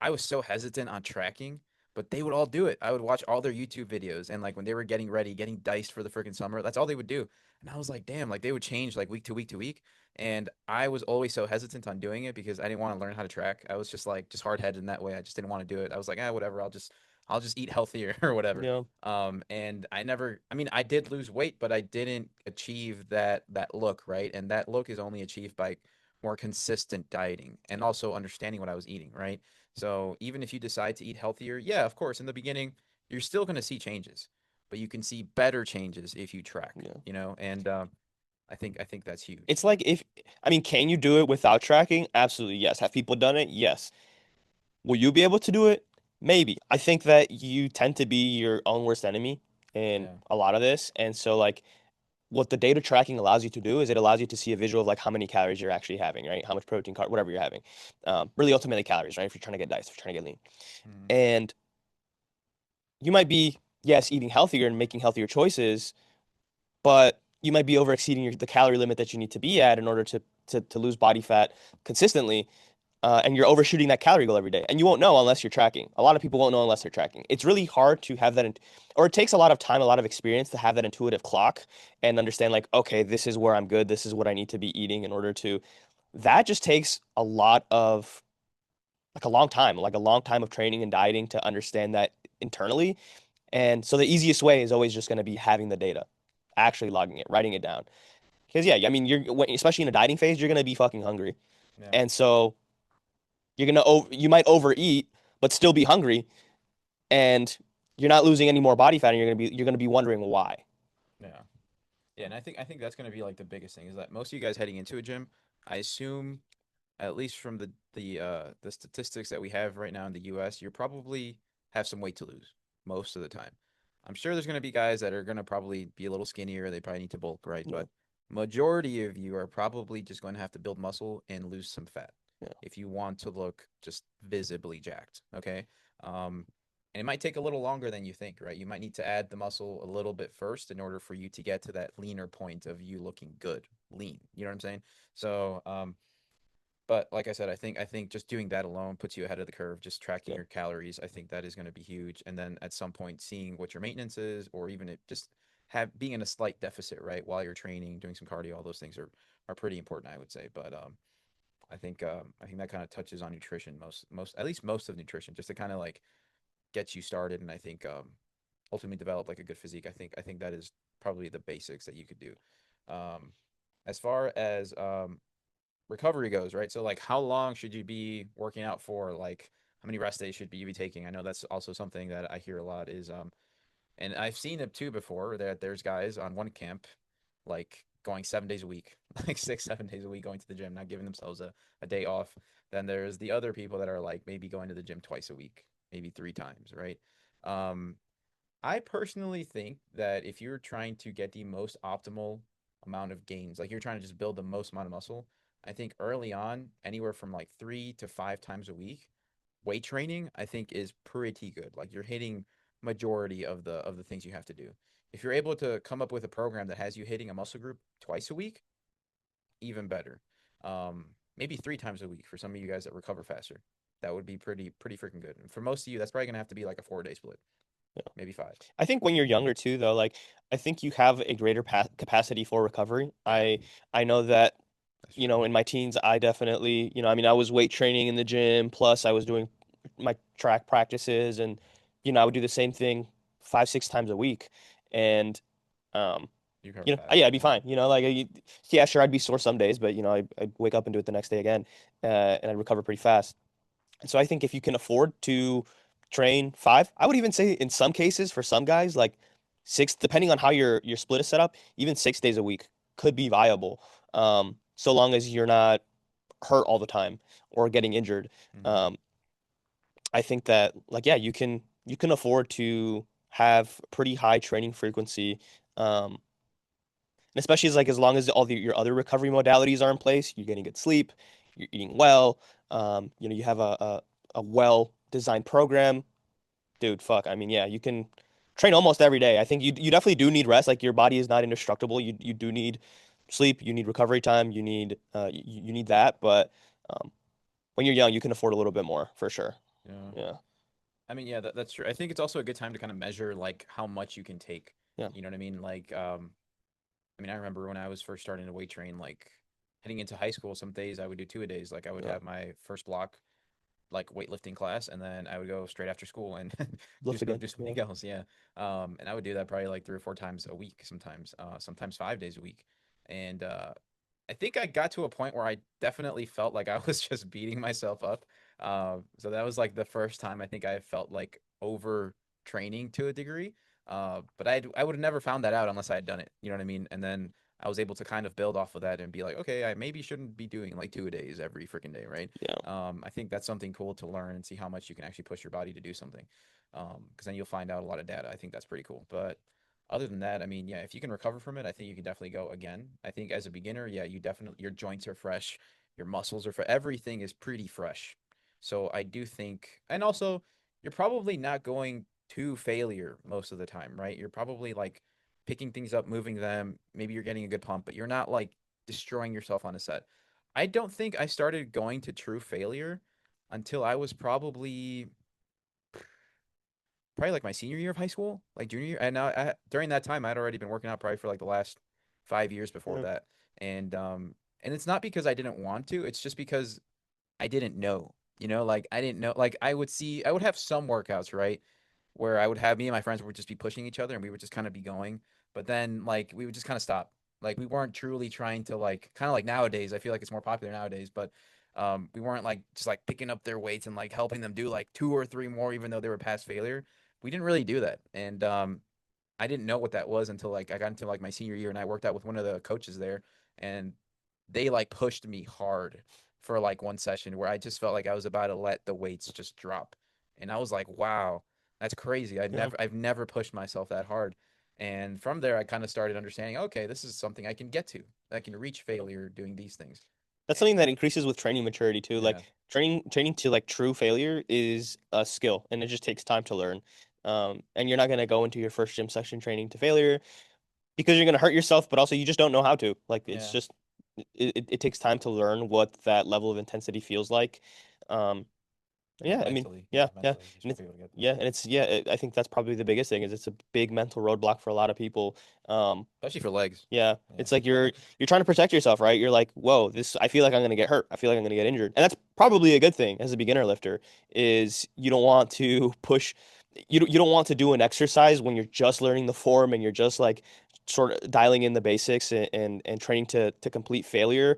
I was so hesitant on tracking, but they would all do it. I would watch all their YouTube videos, and like when they were getting ready, getting diced for the freaking summer, that's all they would do. And I was like, damn, like they would change like week to week to week. And I was always so hesitant on doing it because I didn't want to learn how to track. I was just like just hard headed in that way. I just didn't want to do it. I was like, whatever. I'll just eat healthier or whatever. Yeah. And I never. I mean, I did lose weight, but I didn't achieve that look, right? And that look is only achieved by more consistent dieting and also understanding what I was eating, right? So even if you decide to eat healthier, yeah, of course, in the beginning, you're still going to see changes, but you can see better changes if you track, Yeah. and I think that's huge. It's like if, I mean, can you do it without tracking? Absolutely, yes. Have people done it? Yes. Will you be able to do it? Maybe. I think that you tend to be your own worst enemy in Yeah. a lot of this. And so, like, what the data tracking allows you to do is it allows you to see a visual of like how many calories you're actually having, right? How much protein, carb, whatever you're having. Really, ultimately calories, right? If you're trying to get diced, if you're trying to get lean. Mhm. And you might be, yes, eating healthier and making healthier choices, but you might be over exceeding the calorie limit that you need to be at in order to lose body fat consistently. And you're overshooting that calorie goal every day. And you won't know unless you're tracking. A lot of people won't know unless they're tracking. It's really hard to have that, or it takes a lot of time, a lot of experience to have that intuitive clock and understand, like, okay, this is where I'm good. This is what I need to be eating in order to. That just takes a lot of, like, a long time of training and dieting to understand that internally. And so the easiest way is always just going to be having the data, actually logging it, writing it down. Because yeah, I mean, especially in a dieting phase, you're gonna be fucking hungry, Yeah. and so you might overeat, but still be hungry, and you're not losing any more body fat, and you're gonna be wondering why. Yeah. Yeah, and I think that's going to be like the biggest thing is that most of you guys heading into a gym, I assume at least from the statistics that we have right now in the US, you probably have some weight to lose most of the time. I'm sure there's going to be guys that are going to probably be a little skinnier, they probably need to bulk, right? Yeah, But majority of you are probably just going to have to build muscle and lose some fat yeah, if you want to look just visibly jacked, okay? Um, and it might take a little longer than you think, right? You might need to add the muscle a little bit first in order for you to get to that leaner point of you looking good, lean. You know what I'm saying? So, but like I said, I think just doing that alone puts you ahead of the curve. Just tracking yeah. your calories, I think that is going to be huge. And then at some point, seeing what your maintenance is, or even it just have being in a slight deficit, right, while you're training, doing some cardio, all those things are pretty important, I would say. But I think that kind of touches on nutrition most at least most of nutrition, just to kind of like get you started. And I think ultimately develop like a good physique. I think that is probably the basics that you could do. Um, as far as recovery goes, right? So like how long should you be working out for? Like how many rest days should you be taking? I know that's also something that I hear a lot is and I've seen it too before that there's guys on one camp like going 7 days a week, like 6, 7 days a week going to the gym, not giving themselves a day off. Then there's the other people that are like maybe going to the gym twice a week, maybe 3 times, right? Um, I personally think that if you're trying to get the most optimal amount of gains, like you're trying to just build the most amount of muscle, I think early on, anywhere from like 3 to 5 times a week, weight training, I think is pretty good. Like you're hitting majority of the things you have to do. If you're able to come up with a program that has you hitting a muscle group twice a week, even better. Maybe 3 times a week for some of you guys that recover faster. That would be pretty freaking good. And for most of you, that's probably gonna have to be like a 4 day split, maybe five. I think when you're younger too, though, like I think you have a greater capacity for recovery. I know that, That's true. in my teens, I definitely, I mean, I was weight training in the gym, plus I was doing my track practices, and I would do the same thing 5, 6 times a week, and um, You recover yeah, fast. I'd be Yeah. fine. Yeah, sure, I'd be sore some days, but I'd wake up and do it the next day again, and I'd recover pretty fast. And so I think if you can afford to train 5, I would even say in some cases for some guys like 6, depending on how your split is set up, even 6 days a week could be viable. So long as you're not hurt all the time or getting injured. Mm-hmm. Um, I think that like yeah, you can afford to have pretty high training frequency. Um, and especially as long as your other recovery modalities are in place, you're getting good sleep, you're eating well, you have a well-designed program, dude, fuck. I mean, yeah, you can train almost every day. I think you definitely do need rest. Like your body is not indestructible. You do need sleep, you need recovery time, you need that, but when you're young, you can afford a little bit more for sure. Yeah. Yeah. I mean, yeah, that's true. I think it's also a good time to kind of measure like how much you can take. Yeah. You know what I mean? Like, I mean, I remember when I was first starting to weight train, like heading into high school, some days I would do 2 a days. Like I would Yeah. have my first block like weightlifting class, and then I would go straight after school and Lift again. do Yeah. something else. Yeah. And I would do that probably like 3 or 4 times a week, sometimes 5 days a week. And I think I got to a point where I definitely felt like I was just beating myself up. So that was like the first time I think I felt like over training to a degree. But I would have never found that out unless I had done it. You know what I mean? And then I was able to kind of build off of that and be like, okay, I maybe shouldn't be doing like 2 a days every freaking day, right? Yeah. I think that's something cool to learn and see how much you can actually push your body to do something. Because then you'll find out a lot of data. I think that's pretty cool. But other than that, I mean, yeah, if you can recover from it, I think you can definitely go again. I think as a beginner, yeah, you definitely your joints are fresh, your muscles are fresh, everything is pretty fresh. So I do think, and also you're probably not going to failure most of the time, right? You're probably like picking things up, moving them. Maybe you're getting a good pump, but you're not like destroying yourself on a set. I don't think I started going to true failure until I was probably like my senior year of high school, like junior year. And during that time, I'd already been working out probably for like the last 5 years before Yeah. that. And it's not because I didn't want to. It's just because I didn't know. Like I didn't know. Like I would have some workouts, right, where I would have me and my friends would just be pushing each other, and we would just kind of be going. But then like we would just kind of stop. Like we weren't truly trying to like kind of like nowadays. I feel like it's more popular nowadays, but we weren't like just like picking up their weights and like helping them do like two or three more, even though they were past failure. We didn't really do that, and I didn't know what that was until like I got into like my senior year and I worked out with one of the coaches there, and they like pushed me hard for like one session where I just felt like I was about to let the weights just drop. And I was like, wow, that's crazy. Yeah. I've never pushed myself that hard. And from there I kind of started understanding, okay, this is something I can get to. I can reach failure doing these things. That's something that increases with training maturity too. Like Yeah. training to like true failure is a skill and it just takes time to learn. And you're not gonna go into your first gym session training to failure because you're gonna hurt yourself, but also you just don't know how to. Like it's Yeah. just it takes time to learn what that level of intensity feels like. Um, Yeah, yeah, I mean, mentally. Yeah, yeah, mentally. You and should it's be able to get there. yeah, and I think that's probably the biggest thing is it's a big mental roadblock for a lot of people. Um, Especially for legs. yeah, Yeah. it's like you're trying to protect yourself, right? You're like, whoa, this I feel like I'm gonna get hurt. I feel like I'm gonna get injured, and that's probably a good thing as a beginner lifter. Is you don't want to push, you don't want to do an exercise when you're just learning the form and you're just like sort of dialing in the basics and training to complete failure.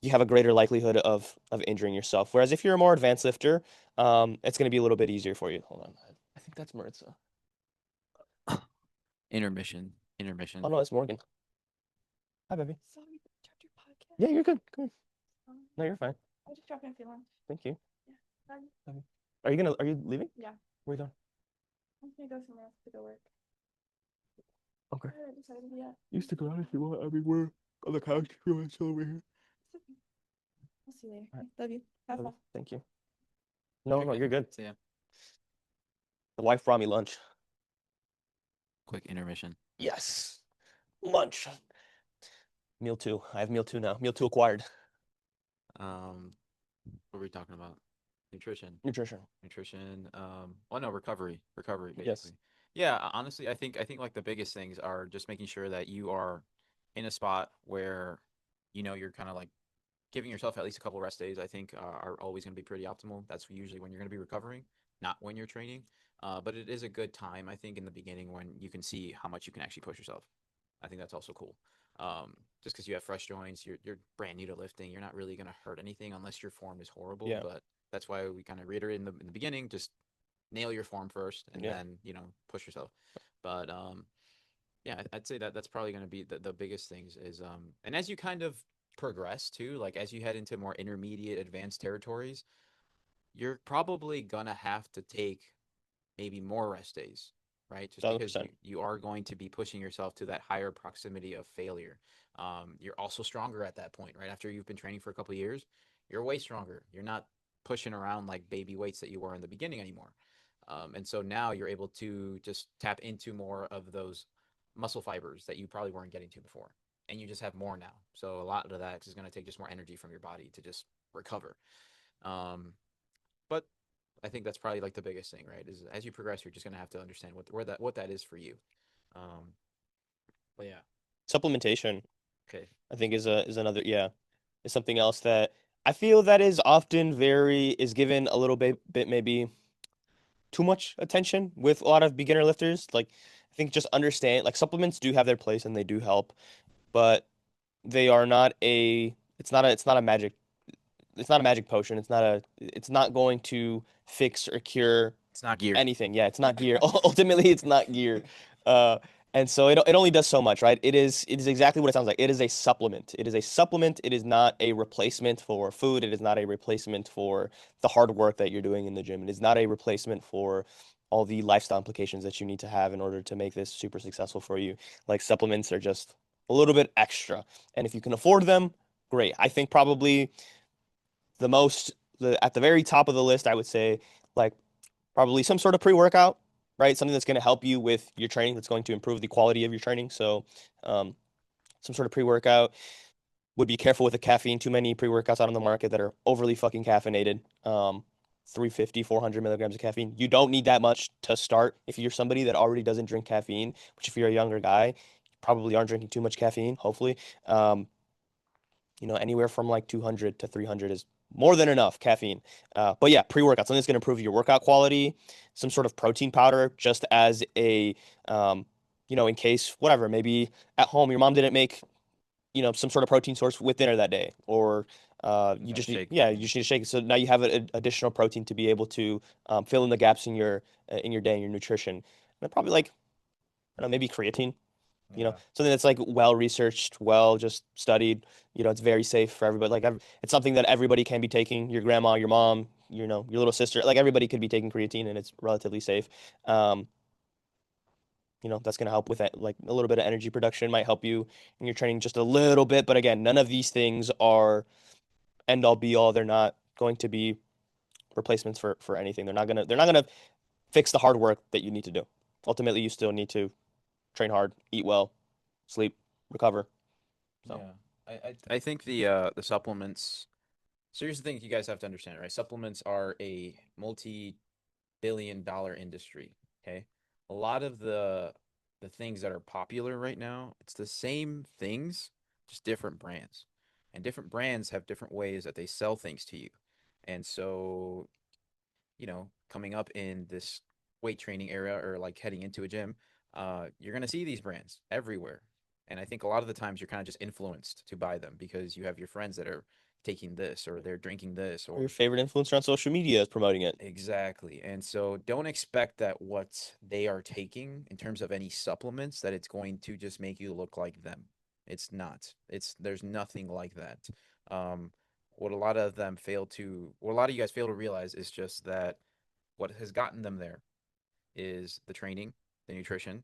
You have a greater likelihood of injuring yourself. Whereas if you're a more advanced lifter, it's gonna be a little bit easier for you. Hold on, I think that's Maritza. Intermission. Oh Intermission. no, it's Morgan. Hi, baby. Sorry, dropped your podcast. Yeah, you're good. Come here. Um, No, you're fine. I just dropped in for lunch. Thank you. Yeah. Bye. Okay. Are you leaving? Yeah. Where are you going? I'm just gonna go somewhere else to go work. Okay. I haven't decided yet. You stick around if you want. I mean, we're on the couch. If you want to chill over here. It's okay. I'll see you later. All right. Love you. Have fun. Thank you. No, no, you're good. So yeah, The wife brought me lunch. quick intermission. Yes. Lunch. Meal two. I have meal two now. Meal two acquired. What were we talking about? Nutrition. Nutrition. Nutrition. Well, no, recovery. Recovery, Yes. basically. Yeah, honestly, I think like the biggest things are just making sure that you are in a spot where, you're kind of like giving yourself at least a couple rest days. I think are always going to be pretty optimal. That's usually when you're going to be recovering, not when you're training. But it is a good time, I think, in the beginning when you can see how much you can actually push yourself. I think that's also cool. Just because you have fresh joints, you're brand new to lifting, you're not really going to hurt anything unless your form is horrible. Yeah. But that's why we kind of reiterate in the beginning, just nail your form first and Yeah. then, push yourself. But yeah, I'd say that that's probably going to be the biggest things is and as you kind of progress too, like as you head into more intermediate advanced territories, you're probably gonna have to take maybe more rest days, right? Just because 1,000%. you are going to be pushing yourself to that higher proximity of failure. You're also stronger at that point, right? After you've been training for a couple of years, you're way stronger. You're not pushing around like baby weights that you were in the beginning anymore. And so now you're able to just tap into more of those muscle fibers that you probably weren't getting to before. And you just have more now. So a lot of that is going to take just more energy from your body to just recover. But I think that's probably like the biggest thing, right? Is as you progress, you're just gonna have to understand what that is for you. Um, but yeah, Supplementation, okay, I think, is another, yeah, is something else that I feel that is often is given a little bit maybe too much attention with a lot of beginner lifters. Like, I think just understand, like, supplements do have their place and they do help, but they are not it's not a magic, it's not a magic potion. It's not going to fix or cure it's not gear. anything. Yeah, it's not gear. Ultimately, it's not gear. Uh, and so it only does so much, right? It is exactly what it sounds like. It is a supplement. It is a supplement. It is not a replacement for food. It is not a replacement for the hard work that you're doing in the gym. It is not a replacement for all the lifestyle implications that you need to have in order to make this super successful for you. Like, supplements are just a little bit extra. And if you can afford them, great. I think probably at the very top of the list, I would say, like, probably some sort of pre-workout, right? Something that's going to help you with your training, that's going to improve the quality of your training. So, some sort of pre-workout. Would be careful with the caffeine. Too many pre-workouts out on the market that are overly fucking caffeinated. 350, 400 milligrams of caffeine. You don't need that much to start. If you're somebody that already doesn't drink caffeine, which if you're a younger guy, you probably aren't drinking too much caffeine, hopefully. Anywhere from like 200 to 300 is more than enough caffeine. But yeah, pre-workout, something that's going to improve your workout quality, some sort of protein powder, just as in case, whatever, maybe at home your mom didn't make some sort of protein source with dinner that day, or you Got a just need, shake. yeah, you just need to shake it. So now you have additional protein to be able to fill in the gaps in your day and your nutrition. And probably like, I don't know, maybe creatine, Yeah. something that's like well researched, well just studied. It's very safe for everybody. Like it's something that everybody can be taking. Your grandma, your mom, your little sister, like everybody could be taking creatine, and it's relatively safe. Um, that's going to help with that, like a little bit of energy production might help you in your training just a little bit. But again, none of these things are end all be all. They're not going to be replacements for anything. They're not gonna fix the hard work that you need to do. Ultimately, you still need to train hard, eat well, sleep, recover. So Yeah. I think the supplements. So here's the thing you guys have to understand, right? Supplements are a multi-billion-dollar industry. Okay. A lot of the things that are popular right now, it's the same things, just different brands. And different brands have different ways that they sell things to you. And so, coming up in this weight training era or like heading into a gym, you're gonna see these brands everywhere. And I think a lot of the times you're kind of just influenced to buy them because you have your friends that are taking this or they're drinking this or or your favorite influencer on social media is promoting it. exactly. And so don't expect that what they are taking in terms of any supplements that it's going to just make you look like them. It's not. There's nothing like that. Um, what a lot of them fail to, what a lot of you guys fail to realize is just that what has gotten them there is the training, the nutrition,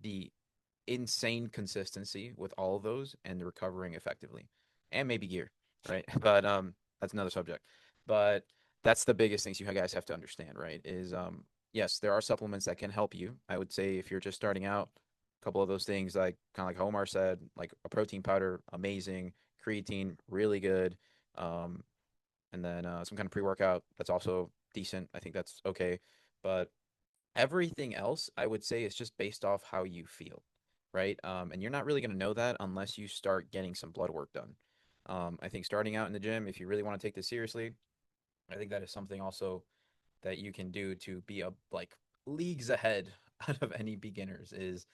the insane consistency with all of those, and the recovering effectively, and maybe gear, right? But that's another subject. But that's the biggest things you guys have to understand, right? Is yes, there are supplements that can help you. I would say if you're just starting out, a couple of those things like kind of like Omar said, like a protein powder, amazing, creatine, really good, um, and then some kind of pre-workout that's also decent. I think that's okay, but everything else I would say is just based off how you feel, right? And you're not really going to know that unless you start getting some blood work done. I think starting out in the gym, if you really want to take this seriously, I think that is something also that you can do to be like leagues ahead out of any beginners is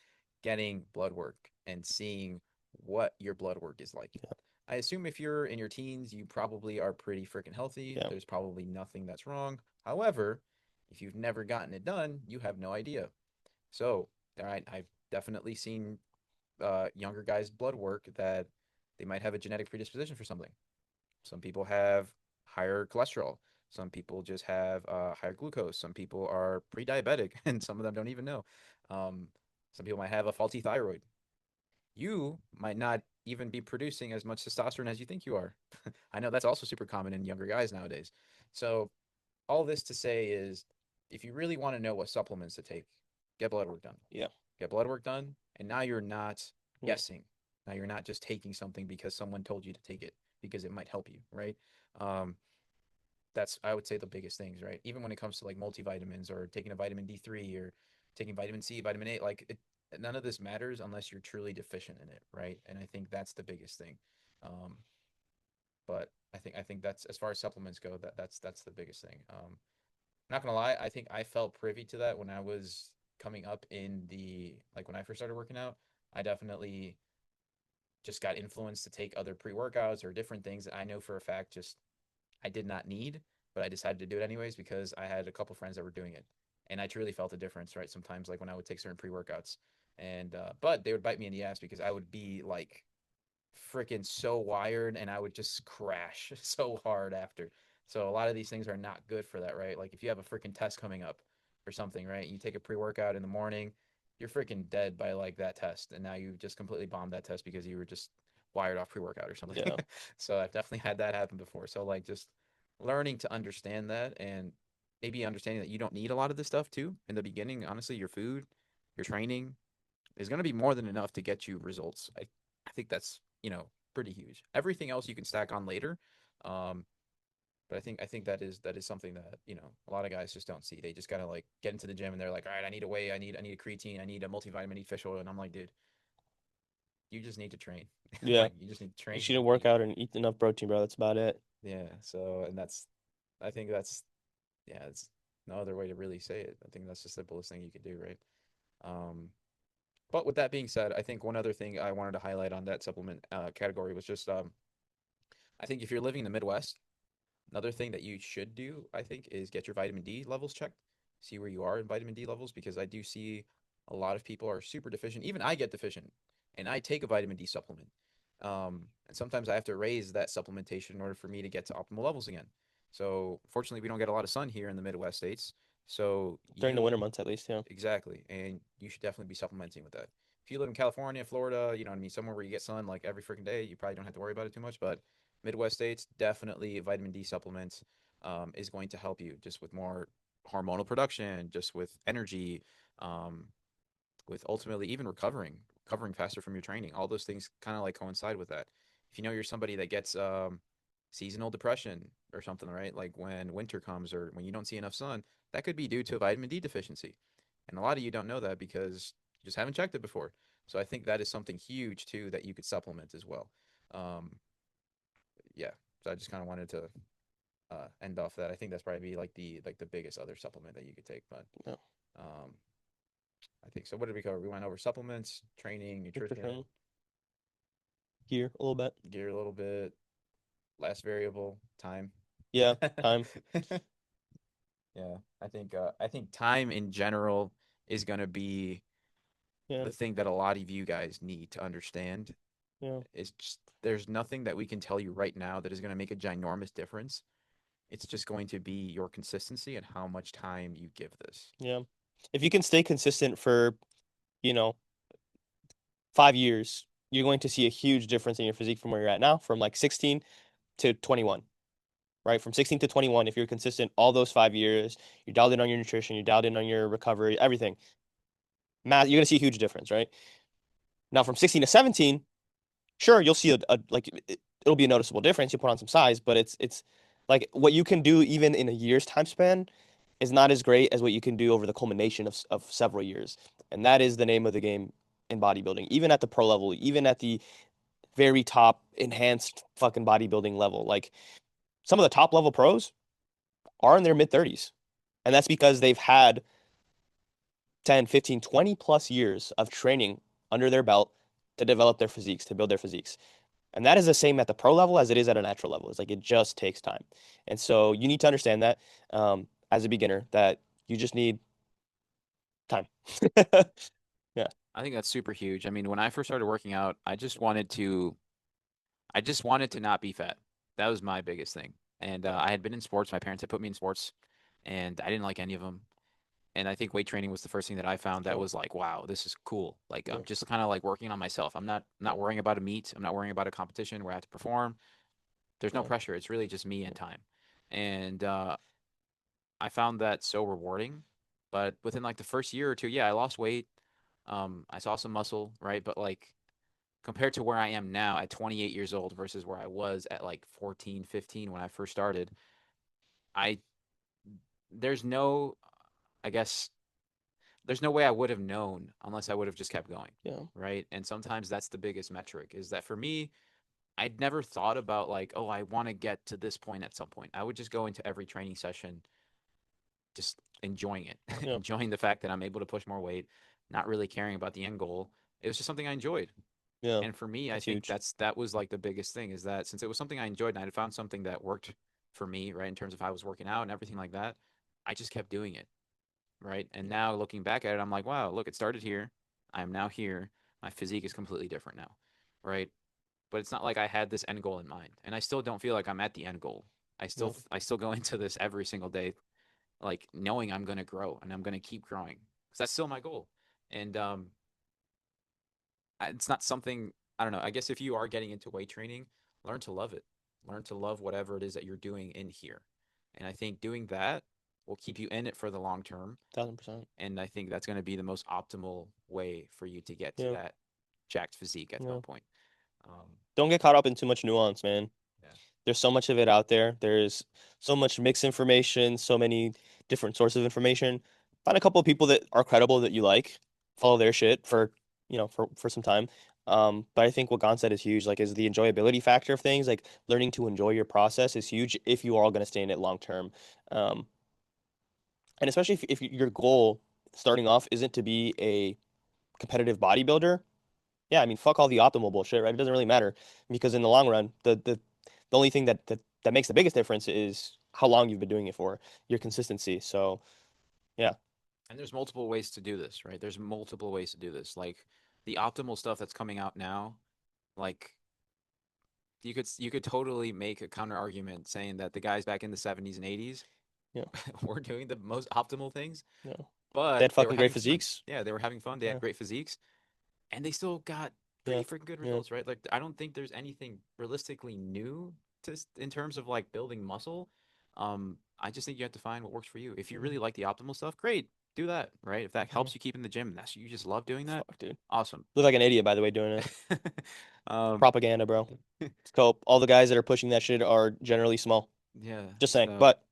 getting blood work and seeing what your blood work is like. I assume if you're in your teens, you probably are pretty freaking healthy. Yeah. There's probably nothing that's wrong. However, if you've never gotten it done, you have no idea. So, I've definitely seen younger guys' blood work that they might have a genetic predisposition for something. Some people have higher cholesterol. Some people just have higher glucose. Some people are pre-diabetic, and some of them don't even know. Um, some people might have a faulty thyroid. You might not even be producing as much testosterone as you think you are. I know that's also super common in younger guys nowadays. So, all this to say is if you really want to know what supplements to take, get blood work done. Yeah. Get blood work done, and now you're not Yeah. guessing. Now you're not just taking something because someone told you to take it because it might help you, right? Um, that's I would say the biggest things, right? Even when it comes to like multivitamins or taking a vitamin D3 or taking vitamin C, vitamin A, like none of this matters unless you're truly deficient in it, right? And I think that's the biggest thing. Um, but I think that's as far as supplements go, that's the biggest thing. Not gonna lie, I think I felt privy to that when I was coming up in the like when I first started working out. I definitely just got influenced to take other pre-workouts or different things that I know for a fact just I did not need, but I decided to do it anyways because I had a couple friends that were doing it. And I truly felt a difference, right? Sometimes like when I would take certain pre-workouts and but they would bite me in the ass because I would be like freaking so wired and I would just crash so hard after. So a lot of these things are not good for that, right? Like if you have a freaking test coming up or something, right? You take a pre-workout in the morning, you're freaking dead by like that test and now you just completely bombed that test because you were just wired off pre-workout or something. Yeah. So I've definitely had that happen before. So like just learning to understand that and maybe understanding that you don't need a lot of this stuff too in the beginning. Honestly, your food, your training is going to be more than enough to get you results. I think that's, pretty huge. Everything else you can stack on later. Um, but I think that is something that, a lot of guys just don't see. They just gotta like get into the gym and they're like, all right, I need a whey, I need a creatine, I need a multivitamin, I need fish oil. And I'm like, dude, you just need to train. Yeah. Like you just need to You train should and work eat. out and eat enough protein, bro. That's about it. Yeah. So and I think that's yeah, it's no other way to really say it. I think that's the simplest thing you could do, right? Um But with that being said, I think one other thing I wanted to highlight on that supplement category was just I think if you're living in the Midwest, another thing that you should do, I think, is get your vitamin D levels checked. See where you are in vitamin D levels because I do see a lot of people are super deficient. Even I get deficient, and I take a vitamin D supplement. And sometimes I have to raise that supplementation in order for me to get to optimal levels again. So fortunately, we don't get a lot of sun here in the Midwest states. So During the you winter months, at least. Yeah. exactly, and you should definitely be supplementing with that. If you live in California, Florida, you know what I mean, somewhere where you get sun like every freaking day, you probably don't have to worry about it too much. But Midwest states, definitely vitamin D supplements is going to help you just with more hormonal production, just with energy, um, with ultimately even recovering faster from your training. All those things kind of like coincide with that. If you know you're somebody that gets seasonal depression or something, right? Like when winter comes or when you don't see enough sun, that could be due to a vitamin D deficiency. And a lot of you don't know that because you just haven't checked it before. So I think that is something huge too that you could supplement as well. Um, yeah. So I just kind of wanted to end off that. I think that's probably be like the biggest other supplement that you could take. But Yeah. um, I think so. What did we cover? We went over supplements, training, nutrition, Nutrition, gear a little bit. gear a little bit. Last variable, time. Yeah, time. Yeah, I think time in general is going to be Yeah, the thing that a lot of you guys need to understand. yeah, It's just there's nothing that we can tell you right now that is going to make a ginormous difference. It's just going to be your consistency and how much time you give this. yeah. If you can stay consistent for, you know, 5 years, you're going to see a huge difference in your physique from where you're at now, from like 16 to 21, right? From 16 to 21, if you're consistent all those 5 years, you're dialed in on your nutrition, you're dialed in on your recovery, everything. Math, you're gonna see a huge difference, right? Now from 16 to 17, sure, you'll see a like it'll be a noticeable difference. You put on some size, but it's like what you can do even in a year's time span is not as great as what you can do over the culmination of several years. And that is the name of the game in bodybuilding, even at the pro level, even at the very top enhanced fucking bodybuilding level. Like some of the top level pros are in their mid 30s. And that's because they've had 10, 15, 20 plus years of training under their belt to develop their physiques, to build their physiques. And that is the same at the pro level as it is at a natural level. It's like it just takes time. And so you need to understand that as a beginner, that you just need time. Yeah. I think that's super huge. I mean, when I first started working out, I just wanted to not be fat. That was my biggest thing. And I had been in sports. My parents had put me in sports, and I didn't like any of them. And I think weight training was the first thing that I found that Oh, was like, wow, this is cool. Like yeah. I'm just kind of like working on myself. I'm not worrying about a meet. I'm not worrying about a competition where I have to perform. There's no Yeah. pressure. It's really just me and time. And I found that so rewarding. But within like the first year or two, yeah, I lost weight. I saw some muscle, right? But like compared to where I am now at 28 years old versus where I was at like 14, 15 when I first started, I there's no I guess there's no way I would have known unless I would have just kept going, Yeah. right? And sometimes that's the biggest metric is that for me, I'd never thought about like, oh, I want to get to this point at some point. I would just go into every training session just enjoying it, Yeah. enjoying the fact that I'm able to push more weight, not really caring about the end goal. It was just something I enjoyed. Yeah. And for me, I That's think huge. that was like the biggest thing is that since it was something I enjoyed and I had found something that worked for me, right, in terms of how I was working out and everything like that, I just kept doing it, right? And now looking back at it, I'm like, wow, look, it started here. I am now here. My physique is completely different now, right? But it's not like I had this end goal in mind, and I still don't feel like I'm at the end goal. Yeah. I still go into this every single day, like knowing I'm gonna grow and I'm gonna keep growing because that's still my goal. And it's not something I don't know. I guess if you are getting into weight training, learn to love it. Learn to love whatever it is that you're doing in here. And I think doing that will keep you in it for the long term. 1000%. And I think that's going to be the most optimal way for you to get to Yeah. that jacked physique at Yeah. some point. Um, Don't get caught up in too much nuance, man. yeah. There's so much of it out there. There's so much mixed information, so many different sources of information. Find a couple of people that are credible that you like, follow their shit for, for some time. But I think what Gon said is huge, like is the enjoyability factor of things, like learning to enjoy your process is huge if you are all going to stay in it long term. Um, and especially if your goal starting off isn't to be a competitive bodybuilder, yeah, I mean, fuck all the optimal bullshit, right? It doesn't really matter because in the long run, the only thing that makes the biggest difference is how long you've been doing it for, your consistency. So, yeah. And there's multiple ways to do this, right? There's multiple ways to do this. Like the optimal stuff that's coming out now, like you could totally make a counter argument saying that the guys back in the 70s and 80s Yeah. were doing the most optimal things, Yeah. They but had they were fucking great having fun. physiques. Yeah, they were having fun. They Yeah. had great physiques, and they still got Yeah. pretty freaking good Yeah. results, right? Like I don't think there's anything realistically new in terms of like building muscle. I just think you have to find what works for you. If you really like the optimal stuff, great, do that, right? If that helps you keep in the gym, and that's you just love doing that, Fuck, dude. awesome. Look like an idiot, by the way, doing it. Um, Propaganda, bro. It's cope. All the guys that are pushing that shit are generally small. yeah, Just saying. so But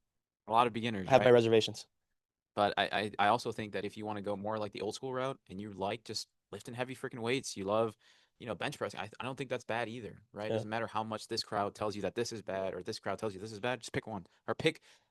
a lot of beginners, I have my right? reservations. But I also think that if you want to go more like the old school route and you like just lifting heavy freaking weights, you love, bench pressing, I don't think that's bad either, right? It Yeah. doesn't matter how much this crowd tells you that this is bad or this crowd tells you this is bad, just pick one. Or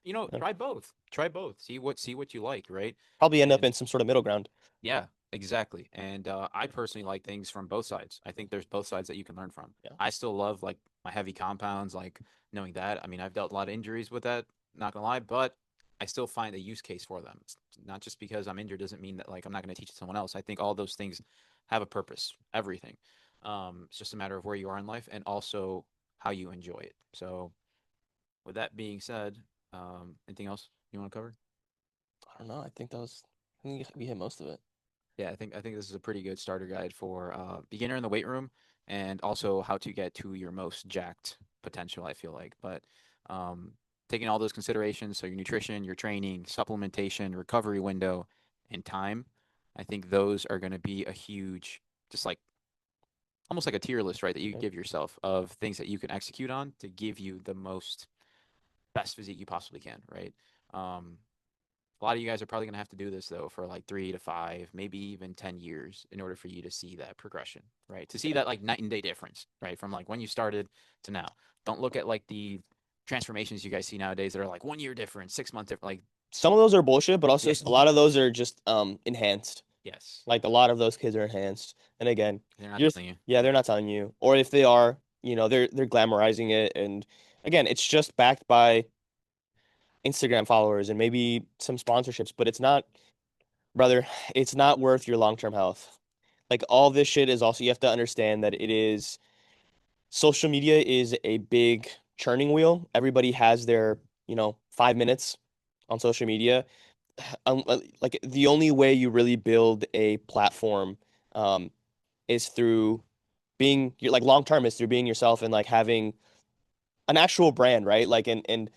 Yeah. try both. Try both. See what you like, right? Probably end up And in some sort of middle ground. yeah, exactly. And I personally like things from both sides. I think there's both sides that you can learn from. Yeah. I still love like my heavy compounds, like knowing that. I mean, I've dealt a lot of injuries with that, not gonna lie, but I still find a use case for them. It's not just because I'm injured doesn't mean that like I'm not gonna teach it to someone else. I think all those things have a purpose, everything. It's just a matter of where you are in life and also how you enjoy it. So with that being said, anything else you want to cover? I don't know. I think we hit most of it. Yeah, I think this is a pretty good starter guide for beginner in the weight room and also how to get to your most jacked potential, I feel like. But taking all those considerations, so your nutrition, your training, supplementation, recovery window, and time, I think those are going to be a huge, just like almost like a tier list, right? That you Yeah. give yourself of things that you can execute on to give you the most best physique you possibly can, right? A lot of you guys are probably going to have to do this though for like 3 to 5, maybe even 10 years in order for you to see that progression, right? To see Yeah. that like night and day difference, right? From like when you started to now. Don't look at like the transformations you guys see nowadays that are like 1 year difference, 6 month difference. Like, Some of those are bullshit, but also yeah, a lot of those are just enhanced. yes, Like a lot of those kids are enhanced. And again, they're not you're telling you. yeah, they're not telling you. Or if they are, they're glamorizing it. And again, it's just backed by Instagram followers and maybe some sponsorships, but it's not, brother, it's not worth your long-term health. Like all this shit is also, you have to understand that social media is a big churning wheel. Everybody has their, 5 minutes on social media. Like the only way you really build a platform um, is through like long term is through being yourself and like having an actual brand, right? Like and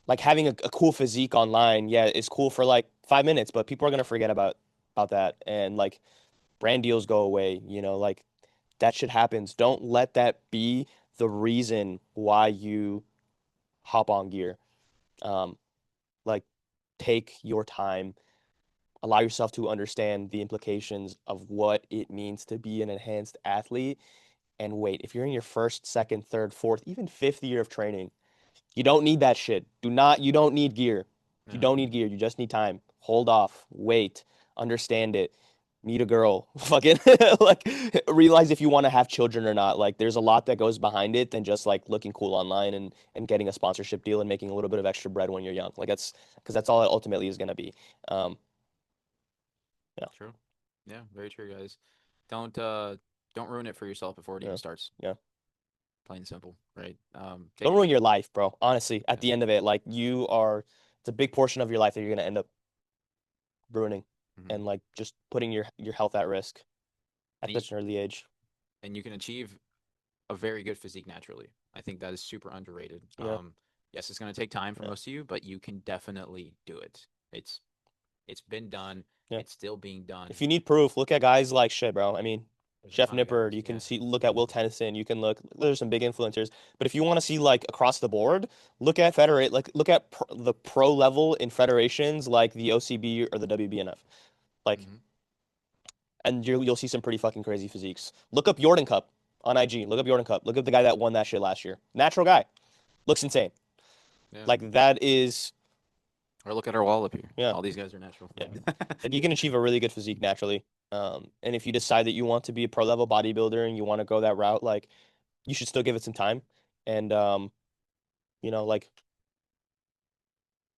like having a cool physique online, yeah, it's cool for like 5 minutes, but people are gonna forget about that. And like brand deals go away, like that shit happens. Don't let that be the reason why you hop on gear. Um, like take your time, allow yourself to understand the implications of what it means to be an enhanced athlete. And wait, if you're in your first, second, third, fourth, even fifth year of training, you don't need that shit. You don't need gear. You No. don't need gear. You just need time. Hold off, wait, understand it. Meet a girl, fucking like realize if you want to have children or not. Like there's a lot that goes behind it than just like looking cool online and getting a sponsorship deal and making a little bit of extra bread when you're young. Like that's because that's all it ultimately is gonna be. Um, yeah, True. Yeah, very true, guys. Don't ruin it for yourself before it yeah, even starts. yeah. Plain and simple, right? Don't ruin your life, bro. Honestly, at Yeah. the end of it, like it's a big portion of your life that you're gonna end up ruining Mhm. and like just putting your health at risk at And you, such an early age. and you can achieve a very good physique naturally. I think that is super underrated. Yeah, Yes, it's going to take time for yeah, most of you, but you can definitely do it. It's it's been done. yeah. It's still being done. If you need proof, look at guys like shit, bro. I mean, There's a Jeff ton of Nippard. guys. You can Yeah. look at Will Tennyson. You can there's some big influencers. But if you want to see like across the board, look at the pro level in federations like the OCB or the WBNF. Like, Hmm. and you'll see some pretty fucking crazy physiques. Look up Jordan Cup on IG. Look up Jordan Cup. Look up the guy that won that shit last year. Natural guy. Looks insane. Yeah. Like that is Or look at our wall up here. Yeah. All these guys are natural. Yeah. Like you can achieve a really good physique naturally. And if you decide that you want to be a pro level bodybuilder and you want to go that route, like you should still give it some time. And like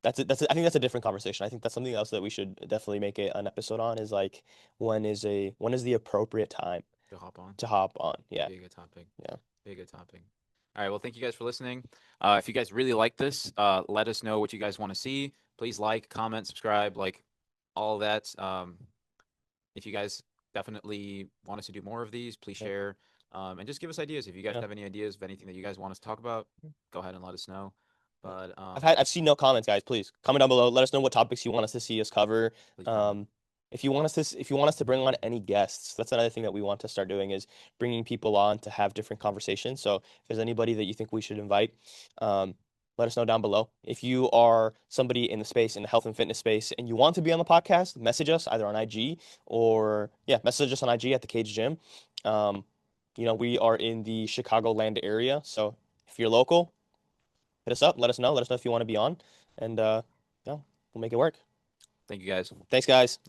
that's it. I think that's a different conversation. I think that's something else that we should definitely make an episode on is like when is the appropriate time To hop on. to hop on. Yeah. Be a good topic. Yeah. Be a good topic. All right. Well, thank you guys for listening. If you guys really like this, let us know what you guys want to see. Please like, comment, subscribe, like all that. If you guys definitely want us to do more of these, please Yeah. share. And just give us ideas. If you guys Yeah. have any ideas of anything that you guys want us to talk about, go ahead and let us know. But I've seen no comments, guys. Please comment down below. Let us know what topics you want us to see us cover. please comment. If you want us to bring on any guests, that's another thing that we want to start doing is bringing people on to have different conversations. So if there's anybody that you think we should invite, let us know down below. If you are somebody in the space, in the health and fitness space, and you want to be on the podcast, message us either on IG or message us on IG at Thekagegym. We are in the Chicagoland area, so if you're local, hit us up. Let us know. Let us know if you want to be on, and we'll make it work. Thank you guys. Thanks, guys.